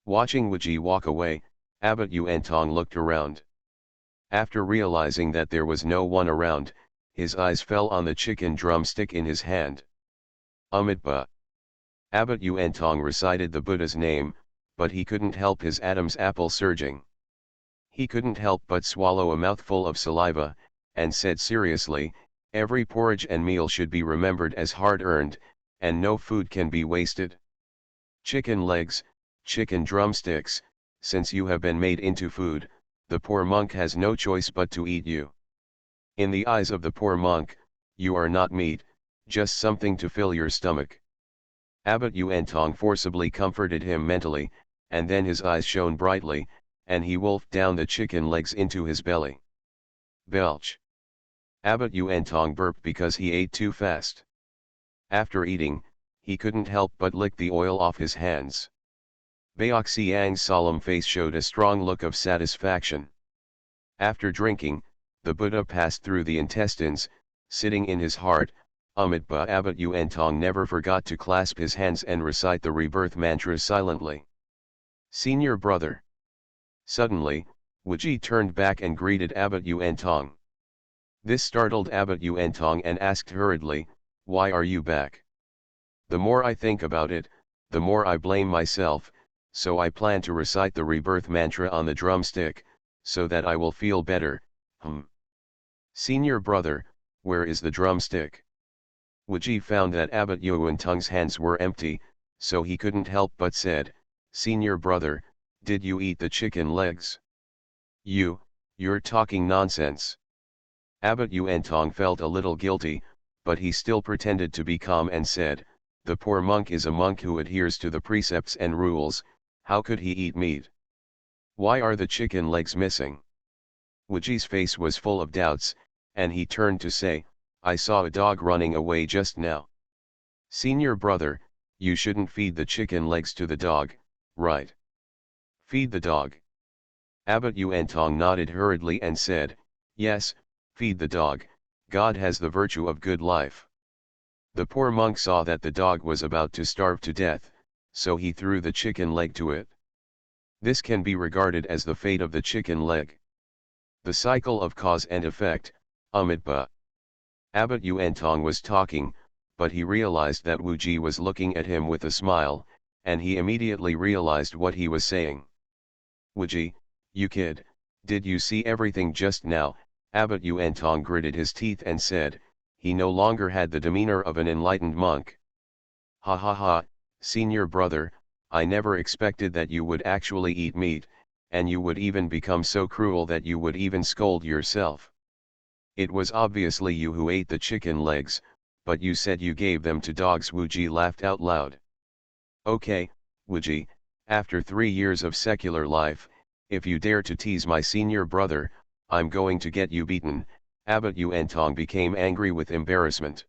Watching Wuji walk away, Abbot Yuantong looked around. After realizing that there was no one around, his eyes fell on the chicken drumstick in his hand. Amitabha. Abbot Yuantong recited the Buddha's name, but he couldn't help his Adam's apple surging. He couldn't help but swallow a mouthful of saliva, and said seriously, every porridge and meal should be remembered as hard-earned, and no food can be wasted. Chicken legs, chicken drumsticks, since you have been made into food, the poor monk has no choice but to eat you. In the eyes of the poor monk, you are not meat, just something to fill your stomach. Abbot Yuantong forcibly comforted him mentally, and then his eyes shone brightly, and he wolfed down the chicken legs into his belly. Belch. Abbot Yuantong burped because he ate too fast. After eating, he couldn't help but lick the oil off his hands. Baoxiang's solemn face showed a strong look of satisfaction. After drinking, the Buddha passed through the intestines, sitting in his heart. Amitabha. Abbot Yuantong never forgot to clasp his hands and recite the rebirth mantra silently. Senior brother. Suddenly, Wuji turned back and greeted Abbot Yuantong. This startled Abbot Yuantong and asked hurriedly, "Why are you back?" "The more I think about it, the more I blame myself, so I plan to recite the rebirth mantra on the drumstick, so that I will feel better." Senior brother, where is the drumstick? Wuji found that Abbot Yuantong's hands were empty, so he couldn't help but said, "Senior brother, did you eat the chicken legs?" You're talking nonsense." Abbot Yuantong felt a little guilty, but he still pretended to be calm and said, "The poor monk is a monk who adheres to the precepts and rules, how could he eat meat? Why are the chicken legs missing?" Wuji's face was full of doubts, and he turned to say, "I saw a dog running away just now." "Senior brother, you shouldn't feed the chicken legs to the dog, right?" "Feed the dog?" Abbot Yuantong nodded hurriedly and said, "Yes, feed the dog, God has the virtue of good life." The poor monk saw that the dog was about to starve to death, so he threw the chicken leg to it. This can be regarded as the fate of the chicken leg. The cycle of cause and effect, Amitabha. Abbot Yuantong was talking, but he realized that Wuji was looking at him with a smile, and he immediately realized what he was saying. "Wuji, you kid, did you see everything just now?" Abbot Yuantong gritted his teeth and said, he no longer had the demeanor of an enlightened monk. "Ha ha ha, senior brother, I never expected that you would actually eat meat, and you would even become so cruel that you would even scold yourself. It was obviously you who ate the chicken legs, but you said you gave them to dogs." Wuji laughed out loud. "Okay, Wuji, after 3 years of secular life, if you dare to tease my senior brother, I'm going to get you beaten." Abbot Yuantong became angry with embarrassment.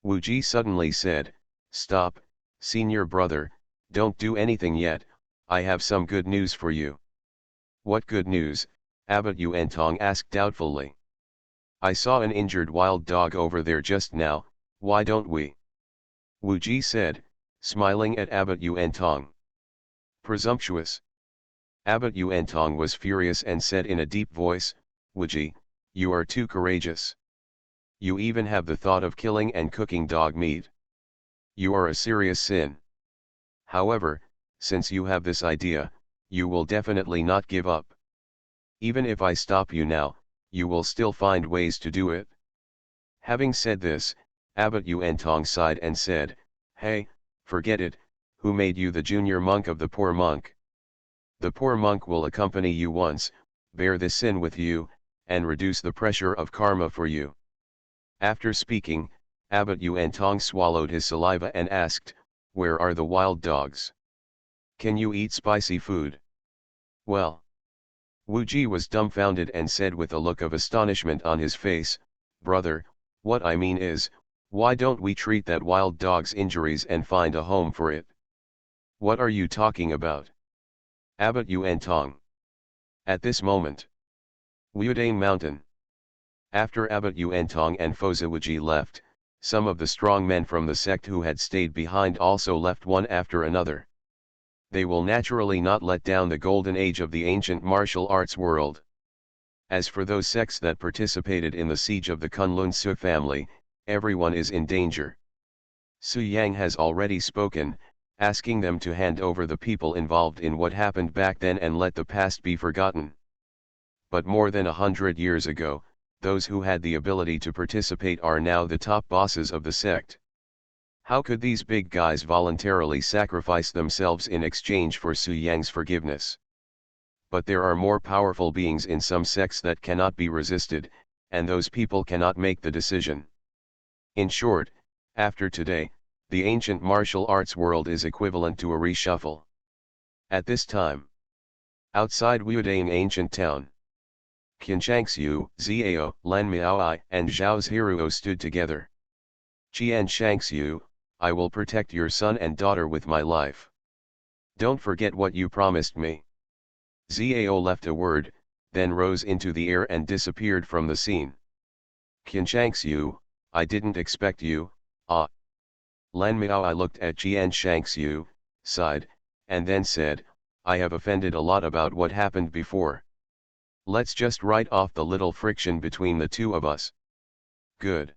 Wuji suddenly said, "Stop, senior brother, don't do anything yet, I have some good news for you." "What good news?" Abbot Yuantong asked doubtfully. "I saw an injured wild dog over there just now, why don't we?" Wuji said, smiling at Abbot Yuantong. "Presumptuous." Abbot Yuantong was furious and said in a deep voice, "Wuji, you are too courageous. You even have the thought of killing and cooking dog meat. You are a serious sin. However, since you have this idea, you will definitely not give up. Even if I stop you now, you will still find ways to do it." Having said this, Abbot Yuantong sighed and said, "Hey, forget it, who made you the junior monk of the poor monk? The poor monk will accompany you once, bear this sin with you, and reduce the pressure of karma for you." After speaking, Abbot Yuantong swallowed his saliva and asked, "Where are the wild dogs? Can you eat spicy food?" "Well." Wuji was dumbfounded and said with a look of astonishment on his face, "Brother, what I mean is, why don't we treat that wild dog's injuries and find a home for it?" "What are you talking about?" Abbot Yuantong. At this moment, Wudane Mountain. After Abbot Yuantong and Fosa Wuji left, some of the strong men from the sect who had stayed behind also left one after another. They will naturally not let down the golden age of the ancient martial arts world. As for those sects that participated in the siege of the Kunlun Su family, everyone is in danger. Su Yang has already spoken, asking them to hand over the people involved in what happened back then and let the past be forgotten. But more than 100 years ago, those who had the ability to participate are now the top bosses of the sect. How could these big guys voluntarily sacrifice themselves in exchange for Su Yang's forgiveness? But there are more powerful beings in some sects that cannot be resisted, and those people cannot make the decision. In short, after today, the ancient martial arts world is equivalent to a reshuffle. At this time, outside Wudang ancient town, Qianshangxiu, Zhao, Lan Miaoi, and Zhao's Hiruo stood together. "Qian Shangxiu, I will protect your son and daughter with my life. Don't forget what you promised me." Zhao left a word, then rose into the air and disappeared from the scene. "Qianshangxiu, I didn't expect you, ah." Lan Miaoi looked at Qian Shangxiu, sighed, and then said, I have offended a lot about what happened before. Let's just write off the little friction between the two of us. Good.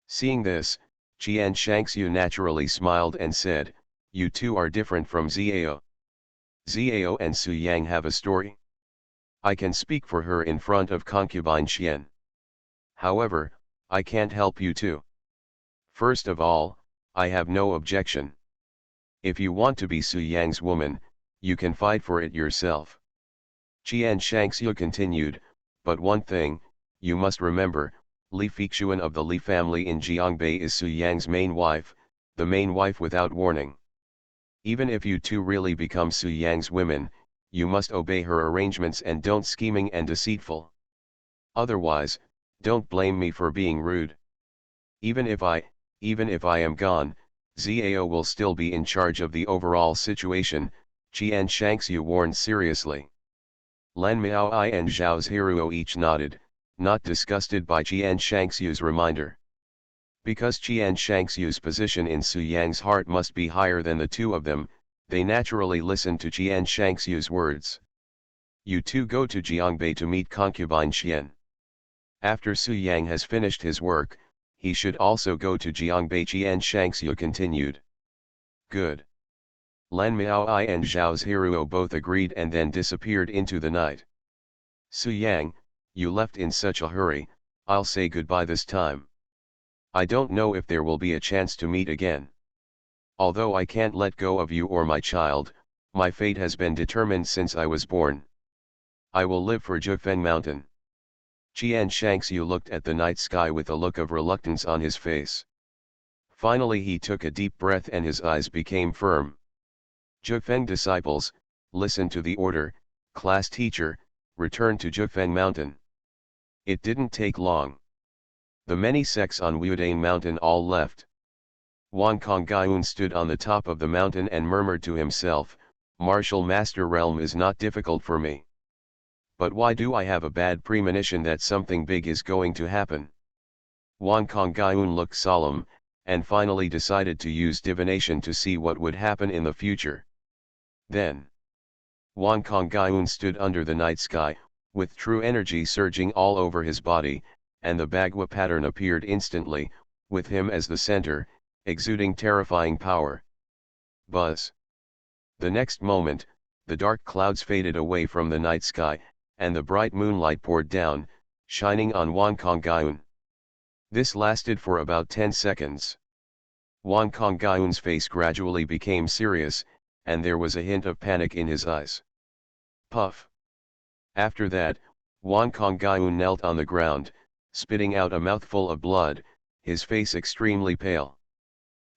Seeing this, Qian Shangxiu naturally smiled and said, you two are different from Zhao. Zhao and Su Yang have a story. I can speak for her in front of concubine Qian. However, I can't help you two. First of all, I have no objection. If you want to be Su Yang's woman, you can fight for it yourself. Qian Shangxiu continued, but one thing, you must remember, Li Feixuan of the Li family in Jiangbei is Su Yang's main wife, the main wife without warning. Even if you two really become Su Yang's women, you must obey her arrangements and don't scheming and deceitful. Otherwise, don't blame me for being rude. Even if I am gone, Zhao will still be in charge of the overall situation, Qian Shangxiu warned seriously. Lan Miaoi and Zhao Zhiruo each nodded, not disgusted by Qian Shangxiu's reminder. Because Qian Shangxiu's position in Su Yang's heart must be higher than the two of them, they naturally listened to Qian Shangxiu's words. You two go to Jiangbei to meet concubine Qian. After Su Yang has finished his work, he should also go to Jiangbei, Qian Shangxiu continued. Good. Lan Miaoi and Zhao Zhiruo both agreed and then disappeared into the night. Su Yang, you left in such a hurry, I'll say goodbye this time. I don't know if there will be a chance to meet again. Although I can't let go of you or my child, my fate has been determined since I was born. I will live for Jufeng Mountain. Qian Shangxiu looked at the night sky with a look of reluctance on his face. Finally he took a deep breath and his eyes became firm. Jufeng disciples, listen to the order, class teacher, return to Jufeng Mountain. It didn't take long. The many sects on Wudane Mountain all left. Wang Kongyun stood on the top of the mountain and murmured to himself, Martial Master Realm is not difficult for me. But why do I have a bad premonition that something big is going to happen? Wang Kongyun looked solemn, and finally decided to use divination to see what would happen in the future. Then, Wang Kongyun stood under the night sky, with true energy surging all over his body, and the Bagua pattern appeared instantly, with him as the center, exuding terrifying power. Buzz. The next moment, the dark clouds faded away from the night sky, and the bright moonlight poured down, shining on Wang Kongyun. This lasted for about 10 seconds. Wang Kongyun's face gradually became serious, and there was a hint of panic in his eyes. Puff. After that, Wang Kongyun knelt on the ground, spitting out a mouthful of blood, his face extremely pale.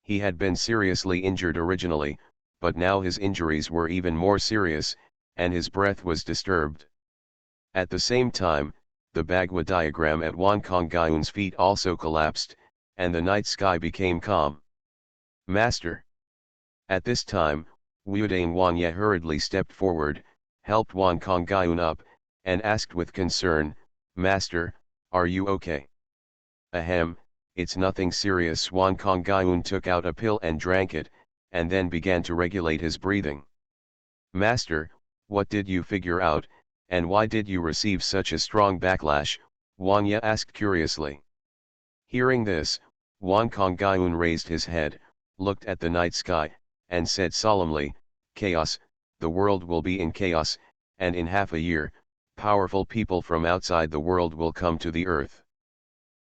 He had been seriously injured originally, but now his injuries were even more serious, and his breath was disturbed. At the same time, the Bagua diagram at Wang Kongyun's feet also collapsed, and the night sky became calm. Master. At this time, Wudane Wang Ye hurriedly stepped forward, helped Wang Kongyun up, and asked with concern, Master, are you okay? Ahem, it's nothing serious. Wang Kongyun took out a pill and drank it, and then began to regulate his breathing. Master, what did you figure out, and why did you receive such a strong backlash? Wang Ye asked curiously. Hearing this, Wang Kongyun raised his head, looked at the night sky, and said solemnly, Chaos, the world will be in chaos, and in half a year, powerful people from outside the world will come to the earth.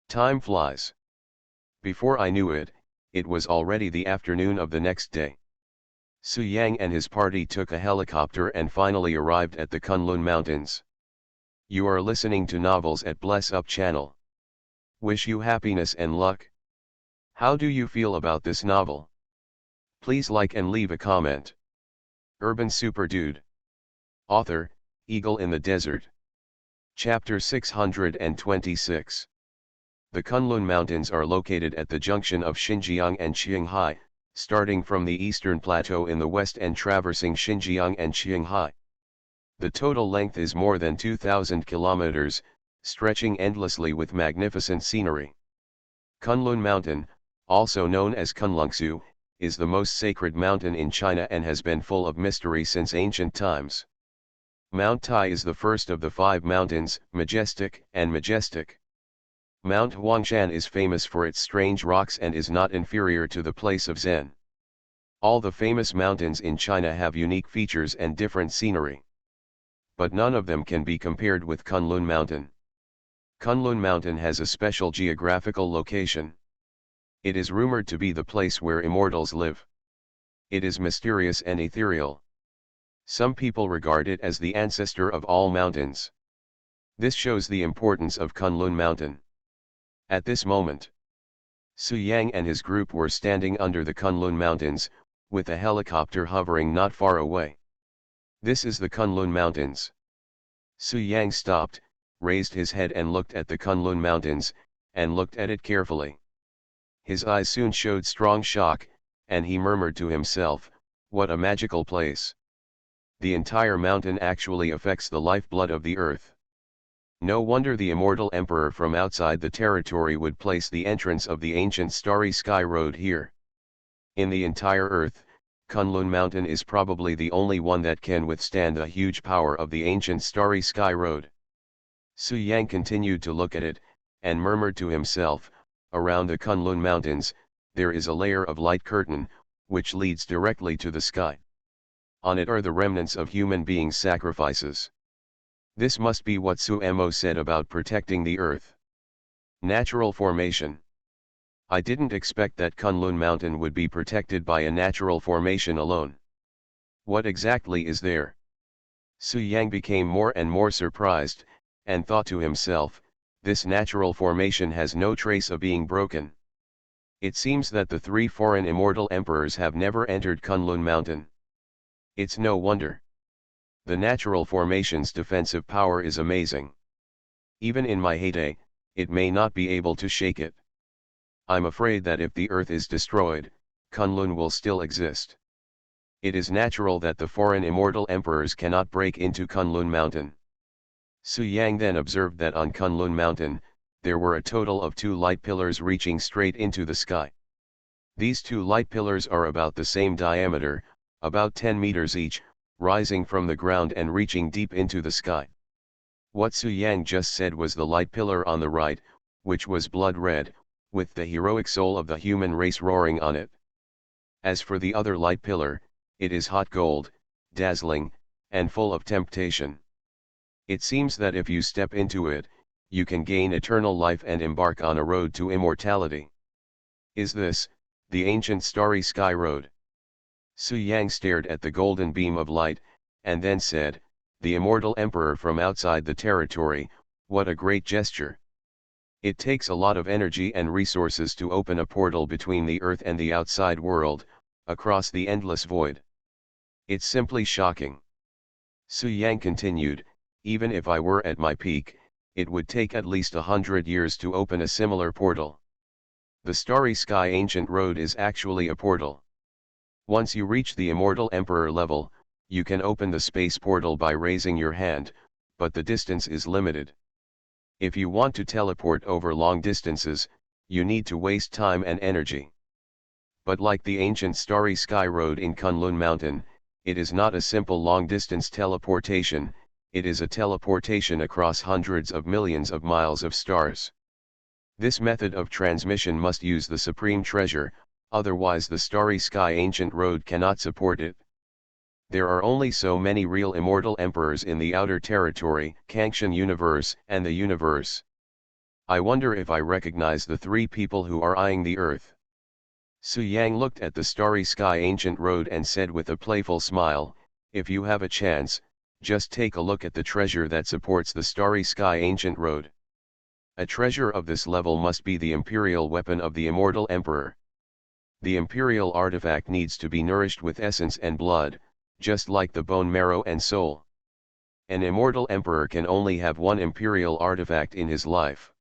Time flies. Before I knew it, it was already the afternoon of the next day. Su Yang and his party took a helicopter and finally arrived at the Kunlun Mountains. You are listening to Novels at Bless Up channel. Wish you happiness and luck. How do you feel about this novel? Please like and leave a comment. Urban Super Dude. Author, Eagle in the Desert. Chapter 626. The Kunlun Mountains are located at the junction of Xinjiang and Qinghai, starting from the eastern plateau in the west and traversing Xinjiang and Qinghai. The total length is more than 2,000 kilometers, stretching endlessly with magnificent scenery. Kunlun Mountain, also known as Kunlungsu, is the most sacred mountain in China and has been full of mystery since ancient times. Mount Tai is the first of the 5 mountains, majestic and majestic. Mount Huangshan is famous for its strange rocks and is not inferior to the place of Zen. All the famous mountains in China have unique features and different scenery. But none of them can be compared with Kunlun Mountain. Kunlun Mountain has a special geographical location. It is rumored to be the place where immortals live. It is mysterious and ethereal. Some people regard it as the ancestor of all mountains. This shows the importance of Kunlun Mountain. At this moment, Su Yang and his group were standing under the Kunlun Mountains, with a helicopter hovering not far away. This is the Kunlun Mountains. Su Yang stopped, raised his head and looked at the Kunlun Mountains, and looked at it carefully. His eyes soon showed strong shock, and he murmured to himself, "What a magical place! The entire mountain actually affects the lifeblood of the earth. No wonder the immortal emperor from outside the territory would place the entrance of the ancient starry sky road here. In the entire earth, Kunlun Mountain is probably the only one that can withstand the huge power of the ancient starry sky road." Su Yang continued to look at it, and murmured to himself, "Around the Kunlun Mountains, there is a layer of light curtain, which leads directly to the sky. On it are the remnants of human beings' sacrifices. This must be what Su Mo said about protecting the earth. Natural formation. I didn't expect that Kunlun Mountain would be protected by a natural formation alone. What exactly is there?" Su Yang became more and more surprised, and thought to himself, "This natural formation has no trace of being broken. It seems that the 3 foreign immortal emperors have never entered Kunlun Mountain. It's no wonder. The natural formation's defensive power is amazing. Even in my heyday, it may not be able to shake it. I'm afraid that if the earth is destroyed, Kunlun will still exist. It is natural that the foreign immortal emperors cannot break into Kunlun Mountain." Su Yang then observed that on Kunlun Mountain, there were a total of 2 light pillars reaching straight into the sky. These 2 light pillars are about the same diameter, about 10 meters each, rising from the ground and reaching deep into the sky. What Su Yang just said was the light pillar on the right, which was blood red, with the heroic soul of the human race roaring on it. As for the other light pillar, it is hot gold, dazzling, and full of temptation. It seems that if you step into it, you can gain eternal life and embark on a road to immortality. Is this, the ancient starry sky road? Su Yang stared at the golden beam of light, and then said, "The immortal emperor from outside the territory, what a great gesture. It takes a lot of energy and resources to open a portal between the earth and the outside world, across the endless void. It's simply shocking." Su Yang continued, "Even if I were at my peak, it would take at least 100 years to open a similar portal. The starry sky ancient road is actually a portal. Once you reach the immortal emperor level, you can open the space portal by raising your hand, but the distance is limited. If you want to teleport over long distances, you need to waste time and energy. But like the ancient starry sky road in Kunlun Mountain, it is not a simple long-distance teleportation, it is a teleportation across hundreds of millions of miles of stars. This method of transmission must use the supreme treasure, otherwise the starry sky ancient road cannot support it. There are only so many real immortal emperors in the outer territory, Kangshan universe, and the universe. I wonder if I recognize the 3 people who are eyeing the earth." Su Yang looked at the starry sky ancient road and said with a playful smile, "If you have a chance, just take a look at the treasure that supports the starry sky ancient road. A treasure of this level must be the imperial weapon of the immortal emperor. The imperial artifact needs to be nourished with essence and blood, just like the bone marrow and soul. An immortal emperor can only have one imperial artifact in his life.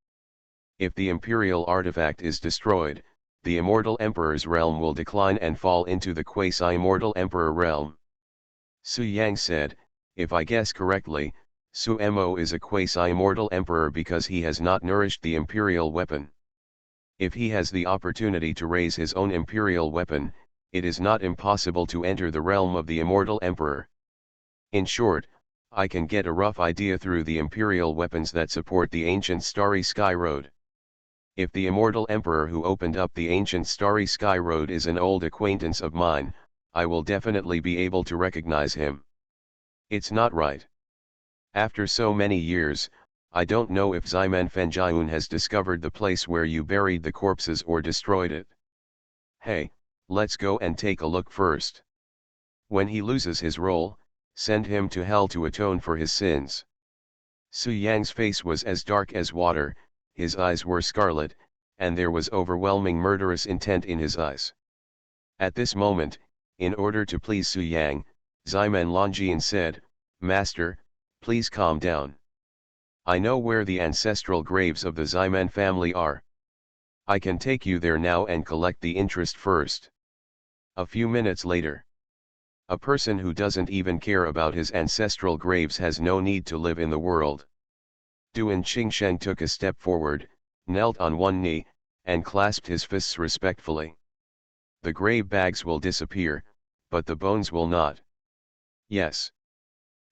If the imperial artifact is destroyed, the immortal emperor's realm will decline and fall into the quasi-immortal emperor realm." Su Yang said, "If I guess correctly, Su Mo is a quasi-immortal emperor because he has not nourished the imperial weapon. If he has the opportunity to raise his own imperial weapon, it is not impossible to enter the realm of the immortal emperor. In short, I can get a rough idea through the imperial weapons that support the ancient starry sky road. If the immortal emperor who opened up the ancient starry sky road is an old acquaintance of mine, I will definitely be able to recognize him. It's not right. After so many years, I don't know if Ximen Fenjiun has discovered the place where you buried the corpses or destroyed it. Hey, let's go and take a look first. When he loses his role, send him to hell to atone for his sins. Su Yang's face was as dark as water, his eyes were scarlet, and there was overwhelming murderous intent in his eyes. At this moment, in order to please Su Yang, Ximen Longjian said, "Master, please calm down. I know where the ancestral graves of the Ximen family are. I can take you there now and collect the interest first." A few minutes later. A person who doesn't even care about his ancestral graves has no need to live in the world. Duan Qingsheng took a step forward, knelt on one knee, and clasped his fists respectfully. The grave bags will disappear, but the bones will not. Yes.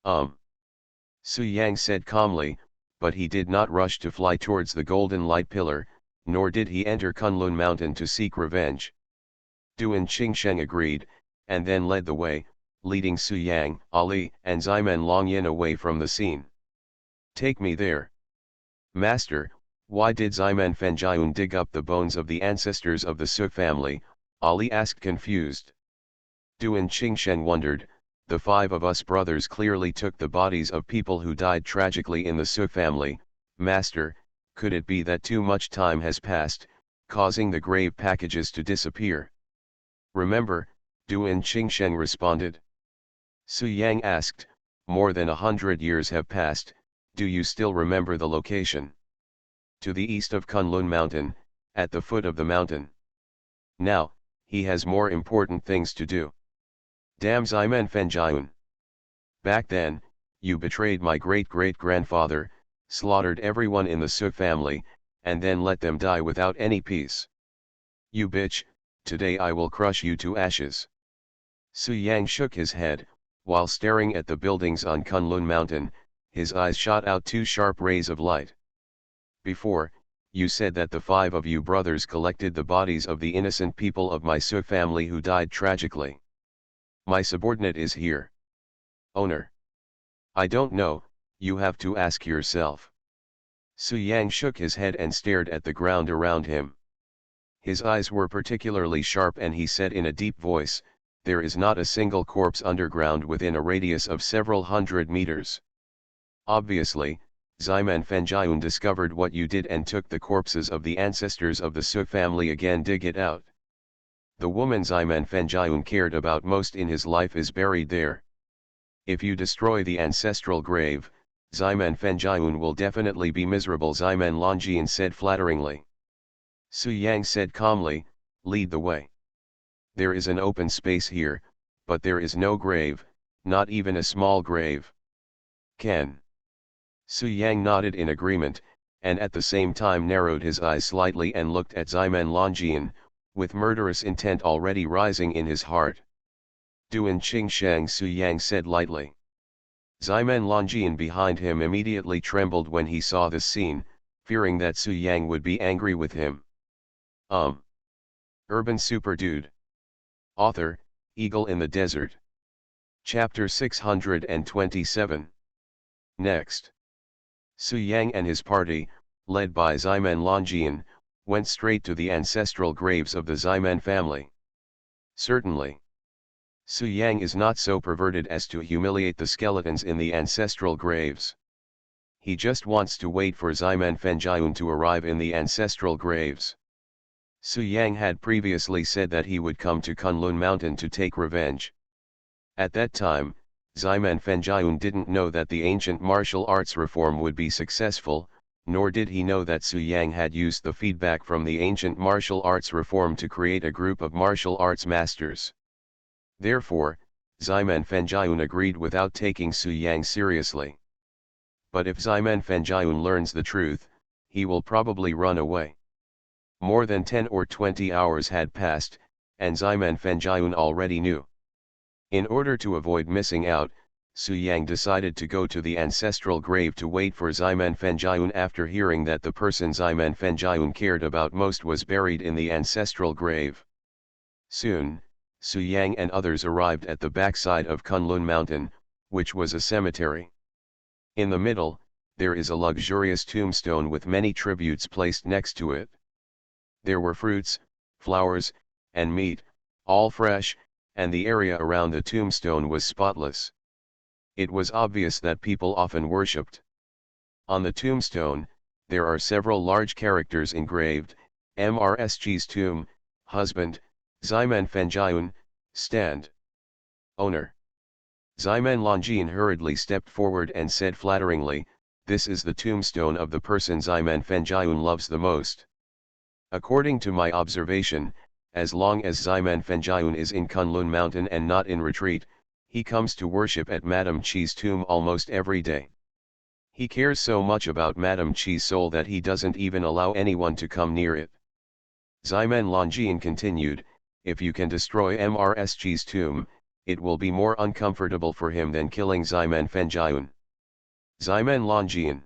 Su Yang said calmly, but he did not rush to fly towards the golden light pillar, nor did he enter Kunlun Mountain to seek revenge. Duan Qingsheng agreed, and then led the way, leading Su Yang, Ali, and Ximen Longyin away from the scene. "Take me there." "Master, why did Ximen Fenjiun dig up the bones of the ancestors of the Su family?" Ali asked confused. Duan Qingsheng wondered, "The five of us brothers clearly took the bodies of people who died tragically in the Su family, Master, could it be that too much time has passed, causing the grave packages to disappear?" "Remember," Duan Qingsheng responded. Su Yang asked, "More than 100 years have passed, do you still remember the location?" "To the east of Kunlun Mountain, at the foot of the mountain." "Now, he has more important things to do." "Damn Ximen Fenjiun. Back then, you betrayed my great-great-grandfather, slaughtered everyone in the Su family, and then let them die without any peace. You bitch, today I will crush you to ashes." Su Yang shook his head, while staring at the buildings on Kunlun Mountain, his eyes shot out two sharp rays of light. "Before, you said that the five of you brothers collected the bodies of the innocent people of my Su family who died tragically. My subordinate is here." "Owner. I don't know, you have to ask yourself." Su Yang shook his head and stared at the ground around him. His eyes were particularly sharp and he said in a deep voice, "There is not a single corpse underground within a radius of several hundred meters. Obviously, Ximen Fenjiun discovered what you did and took the corpses of the ancestors of the Su family again. Dig it out. The woman Ximen Fenjiun cared about most in his life is buried there. If you destroy the ancestral grave, Ximen Fenjiun will definitely be miserable," Ximen Longjian said flatteringly. Su Yang said calmly, "Lead the way. There is an open space here, but there is no grave, not even a small grave." "Can." Su Yang nodded in agreement, and at the same time narrowed his eyes slightly and looked at Ximen Longjian, with murderous intent already rising in his heart. "Duan Qingsheng," Su Yang said lightly. Ximen Longjian behind him immediately trembled when he saw this scene, fearing that Su Yang would be angry with him. Urban Super Dude. Author, Eagle in the Desert. Chapter 627. Next. Su Yang and his party, led by Ximen Longjian, went straight to the ancestral graves of the Ximen family. Certainly. Su Yang is not so perverted as to humiliate the skeletons in the ancestral graves. He just wants to wait for Ximen Fenjiun to arrive in the ancestral graves. Su Yang had previously said that he would come to Kunlun Mountain to take revenge. At that time, Ximen Fenjiun didn't know that the ancient martial arts reform would be successful, nor did he know that Su Yang had used the feedback from the ancient martial arts reform to create a group of martial arts masters. Therefore, Ximen Fenjiun agreed without taking Su Yang seriously. But if Ximen Fenjiun learns the truth, he will probably run away. More than 10 or 20 hours had passed, and Ximen Fengyun already knew. In order to avoid missing out, Su Yang decided to go to the ancestral grave to wait for Ximen Fengyun after hearing that the person Ximen Fengyun cared about most was buried in the ancestral grave. Soon, Su Yang and others arrived at the backside of Kunlun Mountain, which was a cemetery. In the middle, there is a luxurious tombstone with many tributes placed next to it. There were fruits, flowers, and meat, all fresh, and the area around the tombstone was spotless. It was obvious that people often worshipped. On the tombstone, there are several large characters engraved: MRSG's tomb, husband, Ximen Fengyun, stand. Owner. Ximen Longjin hurriedly stepped forward and said flatteringly, "This is the tombstone of the person Ximen Fengyun loves the most. According to my observation, as long as Ximen Fengyun is in Kunlun Mountain and not in retreat, he comes to worship at Madame Chi's tomb almost every day. He cares so much about Madame Chi's soul that he doesn't even allow anyone to come near it." Ximen Longjin continued, "If you can destroy MRSG's tomb, it will be more uncomfortable for him than killing Ximen Fengyun." Ximen Longjin.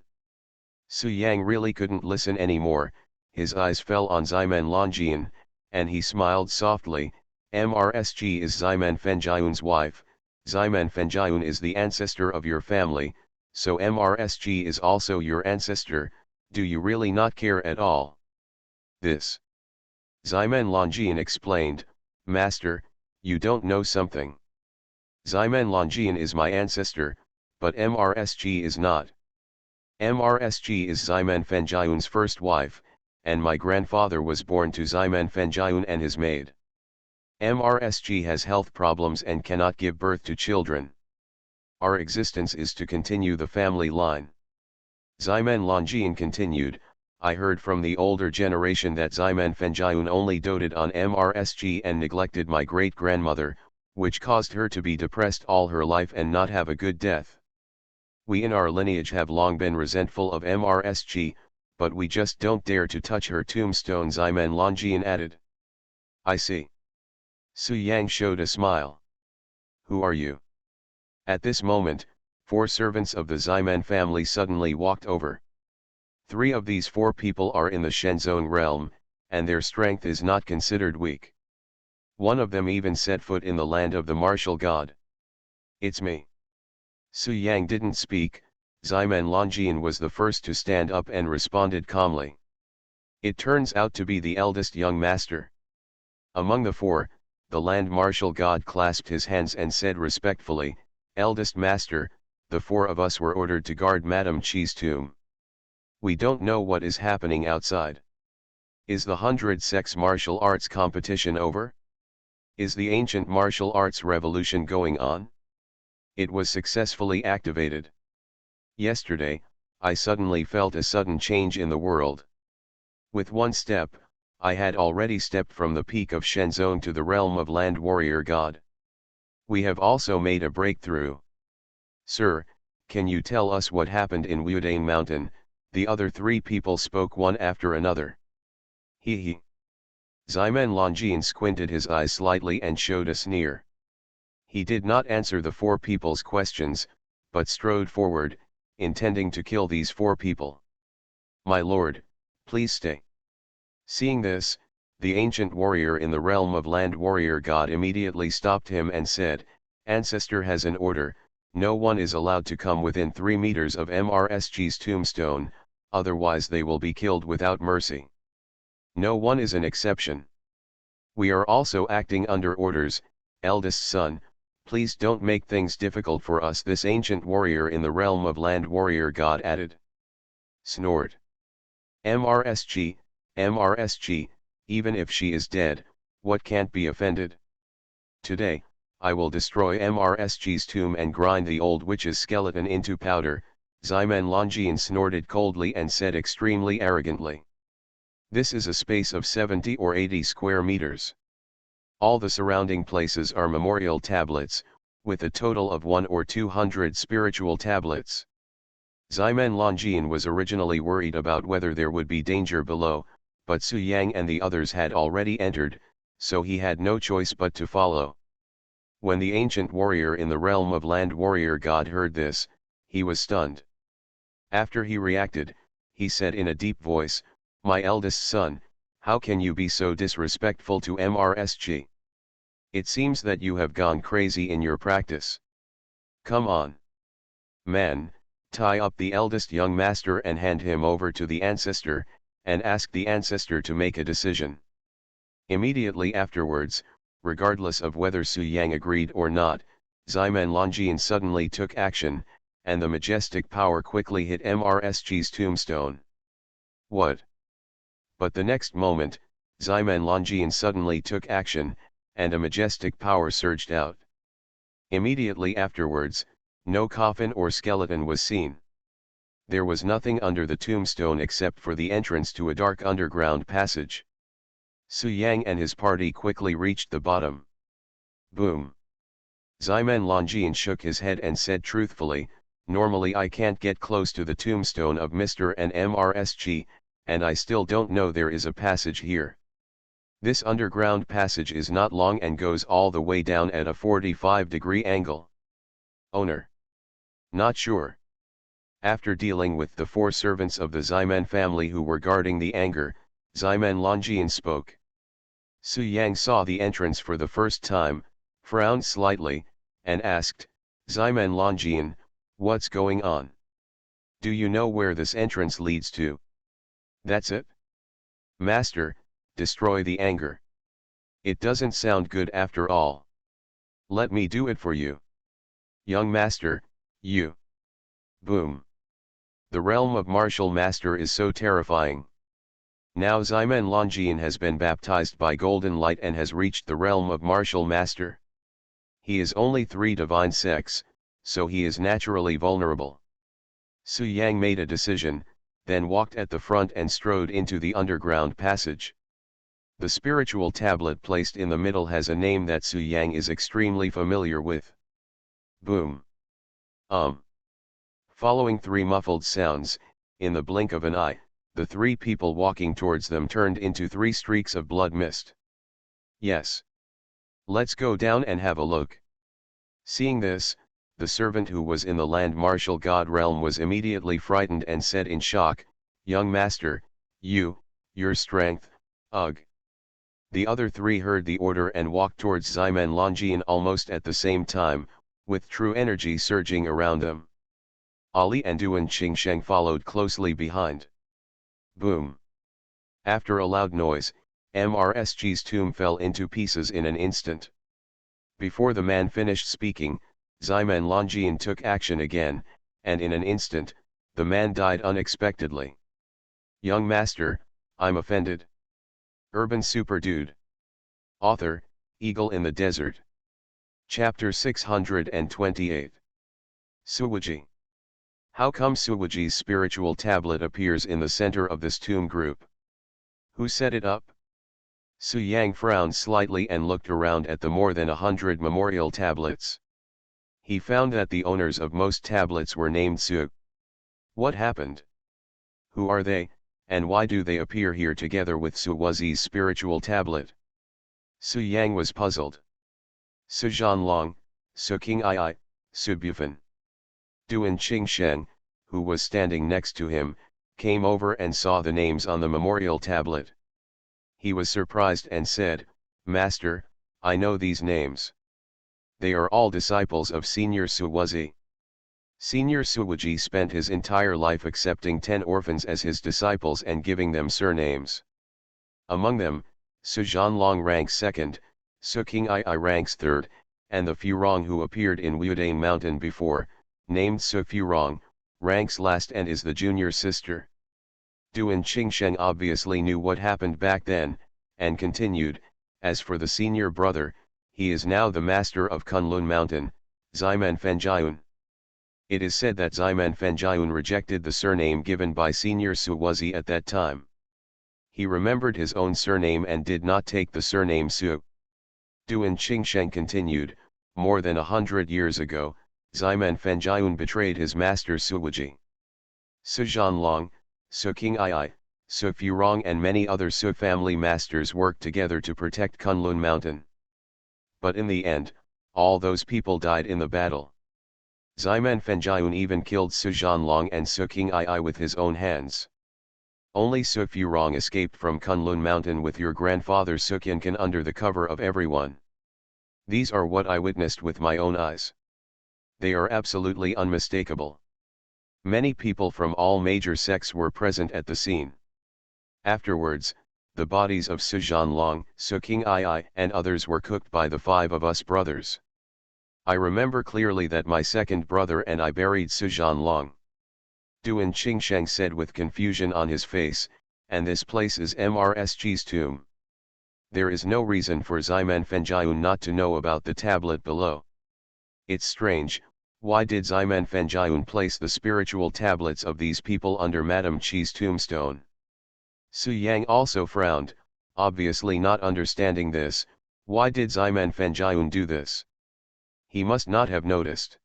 Su Yang really couldn't listen anymore. His eyes fell on Ximen Longjin, and he smiled softly. "MRSG is Ximen Fengyun's wife. Ximen Fengyun is the ancestor of your family, so MRSG is also your ancestor. Do you really not care at all?" This. Ximen Longjin explained, "Master, you don't know something. Ximen Longjin is my ancestor, but MRSG is not. MRSG is Ximen Fengyun's first wife, and my grandfather was born to Ximen Fengyun and his maid. MRSG has health problems and cannot give birth to children. Our existence is to continue the family line." Ximen Longjin continued, "I heard from the older generation that Ximen Fengyun only doted on MRSG and neglected my great-grandmother, which caused her to be depressed all her life and not have a good death. We in our lineage have long been resentful of MRSG, but we just don't dare to touch her tombstone," Ximen Longjin added. "I see." Su Yang showed a smile. "Who are you?" At this moment, 4 servants of the Ximen family suddenly walked over. 3 of these 4 people are in the Shenzong realm, and their strength is not considered weak. One of them even set foot in the land of the martial god. "It's me." Su Yang didn't speak. Ximen Longjin was the first to stand up and responded calmly. "It turns out to be the eldest young master." Among the 4, the land martial god clasped his hands and said respectfully, "Eldest master, the 4 of us were ordered to guard Madame Chi's tomb. We don't know what is happening outside. Is the 100 sex martial arts competition over? Is the ancient martial arts revolution going on? It was successfully activated. Yesterday, I suddenly felt a sudden change in the world. With one step, I had already stepped from the peak of Shenzong to the realm of Land Warrior God. We have also made a breakthrough. Sir, can you tell us what happened in Wudane Mountain?" The other 3 people spoke one after another. He. Ximen Longjin squinted his eyes slightly and showed a sneer. He did not answer the 4 people's questions, but strode forward, intending to kill these 4 people. "My lord, please stay." Seeing this, the ancient warrior in the realm of Land Warrior God immediately stopped him and said, "Ancestor has an order, no one is allowed to come within 3 meters of MRSG's tombstone, otherwise they will be killed without mercy. No one is an exception. We are also acting under orders, eldest son, please don't make things difficult for us," this ancient warrior in the realm of Land Warrior God added. Snored. "MRSG, MRSG, even if she is dead, what can't be offended? Today, I will destroy MRSG's tomb and grind the old witch's skeleton into powder," Ximen Longjin snorted coldly and said extremely arrogantly. "This is a space of 70 or 80 square meters. All the surrounding places are memorial tablets, with a total of 100 or 200 spiritual tablets." Ximen Longjin was originally worried about whether there would be danger below, but Su Yang and the others had already entered. so he had no choice but to follow. When the ancient warrior in the realm of land warrior god heard this, he was stunned. After he reacted, he said in a deep voice, "My eldest son, how can you be so disrespectful to MRSG? It seems that you have gone crazy in your practice. Come on. Man, tie up the eldest young master and hand him over to the ancestor, and ask the ancestor to make a decision." Immediately afterwards, regardless of whether Su Yang agreed or not, Ximen Longjian suddenly took action, and the majestic power quickly hit MRSG's tombstone. What? But the next moment, Ximen Longjian suddenly took action, and a majestic power surged out. Immediately afterwards, no coffin or skeleton was seen. There was nothing under the tombstone except for the entrance to a dark underground passage. Su Yang and his party quickly reached the bottom. Boom! Ximen Longjian shook his head and said truthfully, "Normally I can't get close to the tombstone of Mr. and MRSG, and I still don't know there is a passage here. This underground passage is not long and goes all the way down at a 45-degree angle. Owner? Not sure." After dealing with the 4 servants of the Ximen family who were guarding the anger, Ximen Longjian spoke. Su Yang saw the entrance for the first time, frowned slightly, and asked, "Ximen Longjian, what's going on? Do you know where this entrance leads to?" "That's it. Master, destroy the anger. It doesn't sound good after all. Let me do it for you. Young master, you." Boom. The realm of martial master is so terrifying. Now Ximen Longjian has been baptized by golden light and has reached the realm of martial master. He is only 3 divine sex, so he is naturally vulnerable. Su Yang made a decision, then walked at the front and strode into the underground passage. The spiritual tablet placed in the middle has a name that Su Yang is extremely familiar with. Boom. Following 3 muffled sounds, in the blink of an eye, the 3 people walking towards them turned into 3 streaks of blood mist. "Yes. Let's go down and have a look." Seeing this, the servant who was in the land martial god realm was immediately frightened and said in shock, "Young master, your strength, ugh." The other 3 heard the order and walked towards Ximen Longjian almost at the same time, with true energy surging around them. Ali and Duan Qingsheng followed closely behind. Boom! After a loud noise, MRSG's tomb fell into pieces in an instant. Before the man finished speaking, Ximen Longjian took action again, and in an instant, the man died unexpectedly. "Young master, I'm offended." Urban Super Dude. Author, Eagle in the Desert. Chapter 628. Suwaji. How come Suwaji's spiritual tablet appears in the center of this tomb group? Who set it up? Su Yang frowned slightly and looked around at the more than 100 memorial tablets. He found that the owners of most tablets were named Su. What happened? Who are they, and why do they appear here together with Suwazi's spiritual tablet? Su Yang was puzzled. Su Zhanlong, Su King Ai, Su Bufan. Duan Qingsheng, who was standing next to him, came over and saw the names on the memorial tablet. He was surprised and said, "Master, I know these names. They are all disciples of Senior Suwazi." Senior Suwaji spent his entire life accepting 10 orphans as his disciples and giving them surnames. Among them, Su Zhanlong ranks 2nd, Su King Ai ranks 3rd, and the Furong who appeared in Wudane Mountain before, named Su Furong, ranks last and is the junior sister. Duan Qingsheng obviously knew what happened back then, and continued, "As for the senior brother, he is now the master of Kunlun Mountain, Ximen Fenjiun." It is said that Ximen Fenjiun rejected the surname given by Senior Suwazi at that time. He remembered his own surname and did not take the surname Su. Duan Qingsheng continued, "More than 100 years ago, Ximen Fenjiun betrayed his master Suwaji. Su Zhanlong, Su King Ai, Su Furong and many other Su family masters worked together to protect Kunlun Mountain. But in the end, all those people died in the battle. Ximen Fenjiun even killed Su Zhanlong and Su Qing'ai with his own hands. Only Su Furong escaped from Kunlun Mountain with your grandfather Su Qiankan under the cover of everyone. These are what I witnessed with my own eyes. They are absolutely unmistakable. Many people from all major sects were present at the scene. Afterwards, the bodies of Su Zhanlong, Su Qing'ai and others were cooked by the 5 of us brothers. I remember clearly that my second brother and I buried Su Zhanlong. Duan Qingsheng said with confusion on his face, and this place is MRSG's tomb. There is no reason for Ximen Fenjiun not to know about the tablet below. It's strange, why did Ximen Fenjiun place the spiritual tablets of these people under Madame Chi's tombstone? Su Yang also frowned, obviously not understanding this. Why did Ximen Fenjiun do this? He must not have noticed.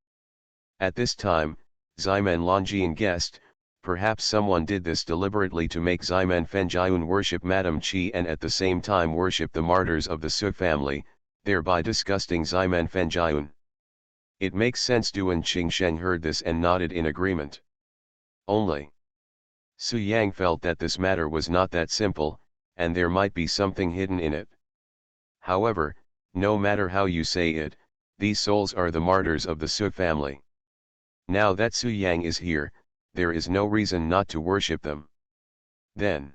At this time, Ximen Longjian guessed, perhaps someone did this deliberately to make Ximen Fenjiun worship Madame Chi and at the same time worship the martyrs of the Su family, thereby disgusting Ximen Fenjiun. It makes sense. Duan Qingsheng heard this and nodded in agreement. Only Su Yang felt that this matter was not that simple, and there might be something hidden in it. However, no matter how you say it, these souls are the martyrs of the Su family. Now that Su Yang is here, there is no reason not to worship them. Then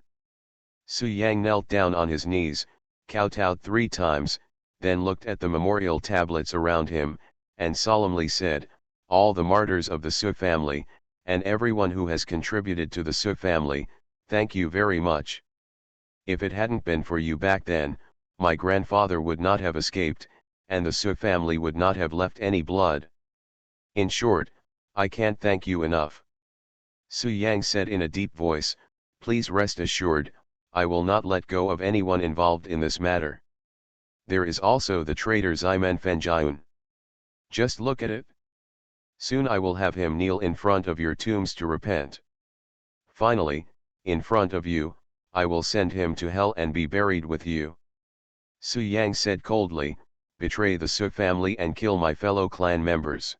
Su Yang knelt down on his knees, kowtowed 3 times, then looked at the memorial tablets around him, and solemnly said, all the martyrs of the Su family, and everyone who has contributed to the Su family, thank you very much. If it hadn't been for you back then, my grandfather would not have escaped, and the Su family would not have left any blood. In short, I can't thank you enough. Su Yang said in a deep voice, please rest assured, I will not let go of anyone involved in this matter. There is also the traitor Ximen Fenjiun. Just look at it. Soon I will have him kneel in front of your tombs to repent. Finally, in front of you, I will send him to hell and be buried with you. Su Yang said coldly, betray the Su family and kill my fellow clan members.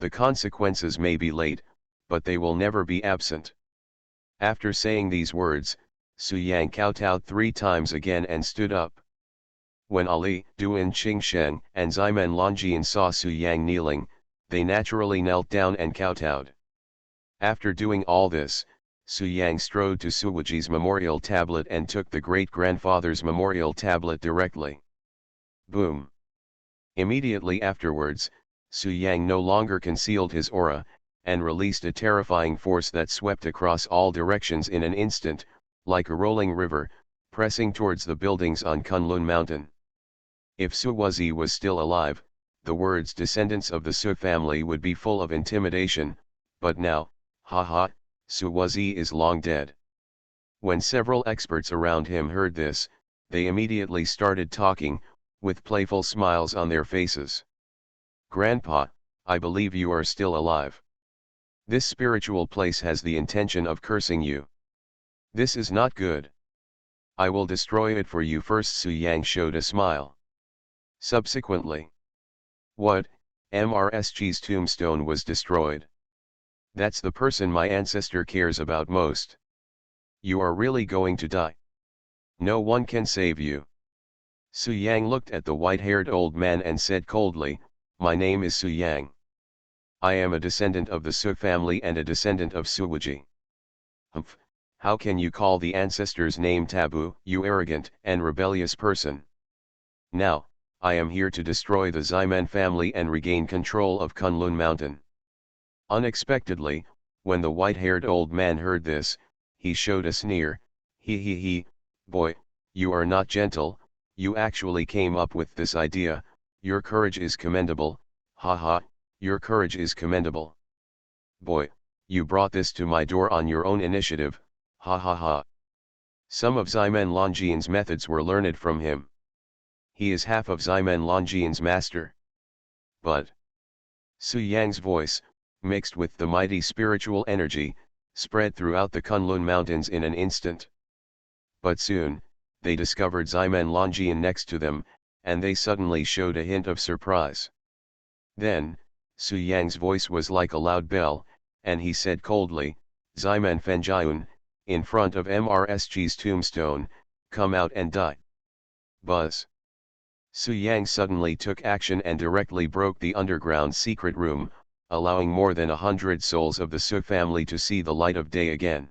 The consequences may be late, but they will never be absent. After saying these words, Su Yang kowtowed 3 times again and stood up. When Ali, Duan Qingsheng, and Ximen Longjian saw Su Yang kneeling, they naturally knelt down and kowtowed. After doing all this, Su Yang strode to Suwuji's memorial tablet and took the great-grandfather's memorial tablet directly. Boom! Immediately afterwards, Su Yang no longer concealed his aura, and released a terrifying force that swept across all directions in an instant, like a rolling river, pressing towards the buildings on Kunlun Mountain. If Suwuzi was still alive, the words descendants of the Su family would be full of intimidation, but now, haha, Suwuzi is long dead. When several experts around him heard this, they immediately started talking, with playful smiles on their faces. Grandpa, I believe you are still alive. This spiritual place has the intention of cursing you. This is not good. I will destroy it for you first. Su Yang showed a smile. Subsequently, what, MRSG's tombstone was destroyed? That's the person my ancestor cares about most. You are really going to die. No one can save you. Su Yang looked at the white-haired old man and said coldly, my name is Su Yang. I am a descendant of the Su family and a descendant of Suwuji. Humph, how can you call the ancestor's name taboo, you arrogant and rebellious person? Now, I am here to destroy the Ximen family and regain control of Kunlun Mountain. Unexpectedly, when the white-haired old man heard this, he showed a sneer, he, boy, you are not gentle, you actually came up with this idea, your courage is commendable, haha, your courage is commendable. Boy, you brought this to my door on your own initiative, ha ha ha. Some of Ximen Longjian's methods were learned from him. He is half of Ximen Longjian's master. But Su Yang's voice, mixed with the mighty spiritual energy, spread throughout the Kunlun Mountains in an instant. But soon, they discovered Ximen Longyan next to them, and they suddenly showed a hint of surprise. Then, Su Yang's voice was like a loud bell, and he said coldly, "Ximen Fenjian, in front of MRSG's tombstone, come out and die." Buzz. Su Yang suddenly took action and directly broke the underground secret room, allowing more than 100 souls of the Su family to see the light of day again.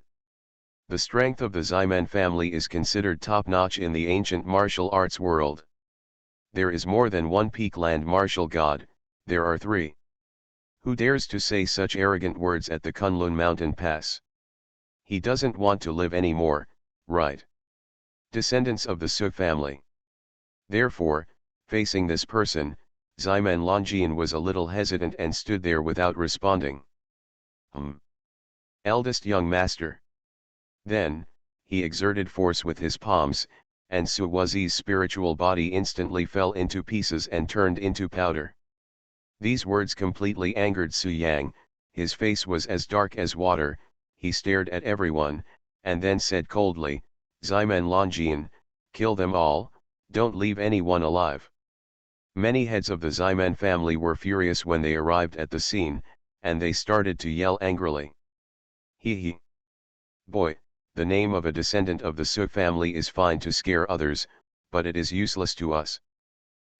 The strength of the Ximen family is considered top-notch in the ancient martial arts world. There is more than one peak land martial god, there are three. Who dares to say such arrogant words at the Kunlun mountain pass? He doesn't want to live anymore, right? Descendants of the Su family. Therefore, facing this person, Ximen Longyan was a little hesitant and stood there without responding. Eldest young master. Then, he exerted force with his palms, and Su Wuzi's spiritual body instantly fell into pieces and turned into powder. These words completely angered Su Yang, his face was as dark as water, he stared at everyone, and then said coldly, "Ximen Longyan, kill them all, don't leave anyone alive." Many heads of the Ximen family were furious when they arrived at the scene, and they started to yell angrily. He. Boy, the name of a descendant of the Su family is fine to scare others, but it is useless to us.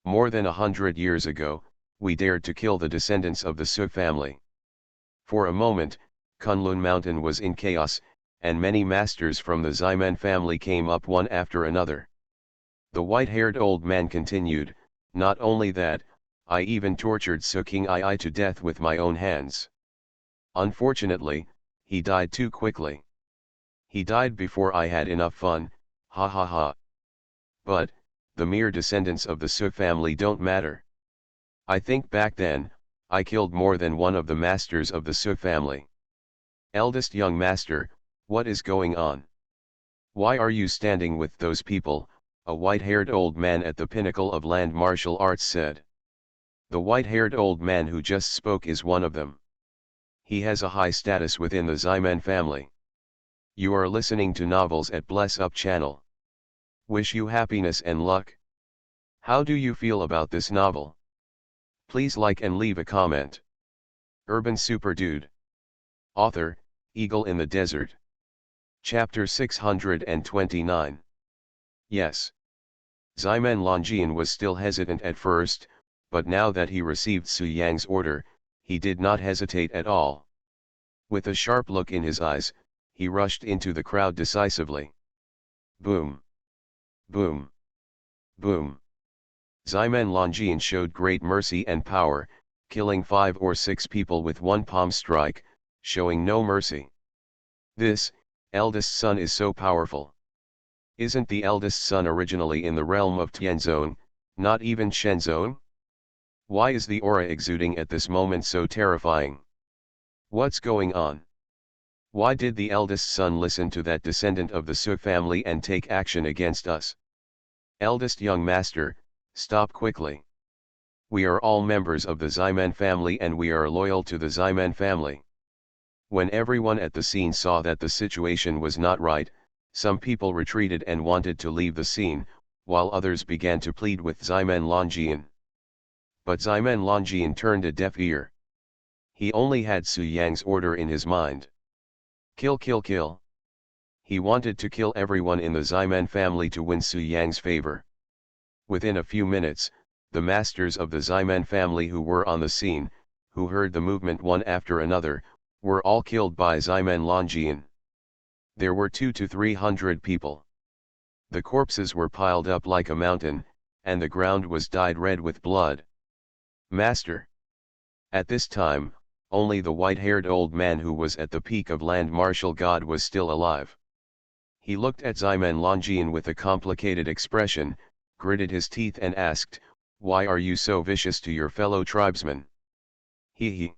More than 100 years ago, we dared to kill the descendants of the Su family. For a moment, Kunlun Mountain was in chaos, and many masters from the Ximen family came up one after another. The white-haired old man continued, "Not only that, I even tortured Su King Ai to death with my own hands. Unfortunately, he died too quickly. He died before I had enough fun, ha ha ha. But, the mere descendants of the Su family don't matter. I think back then, I killed more than one of the masters of the Su family. Eldest young master, what is going on? Why are you standing with those people?" a white-haired old man at the pinnacle of land martial arts said. The white-haired old man who just spoke is one of them. He has a high status within the Ximen family. You are listening to Novels at Bless Up channel. Wish you happiness and luck. How do you feel about this novel? Please like and leave a comment. Urban Super Dude. Author, Eagle in the Desert. Chapter 629. Yes. Ximen Longyan was still hesitant at first, but now that he received Su Yang's order, he did not hesitate at all. With a sharp look in his eyes, he rushed into the crowd decisively. Boom! Boom! Boom! Ximen Longyan showed great mercy and power, killing 5 or 6 people with one palm strike, showing no mercy. This, eldest son is so powerful. Isn't the eldest son originally in the realm of Tianzong, not even Shenzong? Why is the aura exuding at this moment so terrifying? What's going on? Why did the eldest son listen to that descendant of the Su family and take action against us? Eldest young master, stop quickly. We are all members of the Ximen family and we are loyal to the Ximen family. When everyone at the scene saw that the situation was not right, some people retreated and wanted to leave the scene, while others began to plead with Ximen Longyan. But Ximen Longyan turned a deaf ear. He only had Su Yang's order in his mind. Kill, kill, kill. He wanted to kill everyone in the Ximen family to win Su Yang's favor. Within a few minutes, the masters of the Ximen family who were on the scene, who heard the movement one after another, were all killed by Ximen Longyan. There were 200 to 300 people. The corpses were piled up like a mountain, and the ground was dyed red with blood. Master. At this time, only the white-haired old man who was at the peak of land martial god was still alive. He looked at Ximen Longyan with a complicated expression, gritted his teeth and asked, "Why are you so vicious to your fellow tribesmen?" He.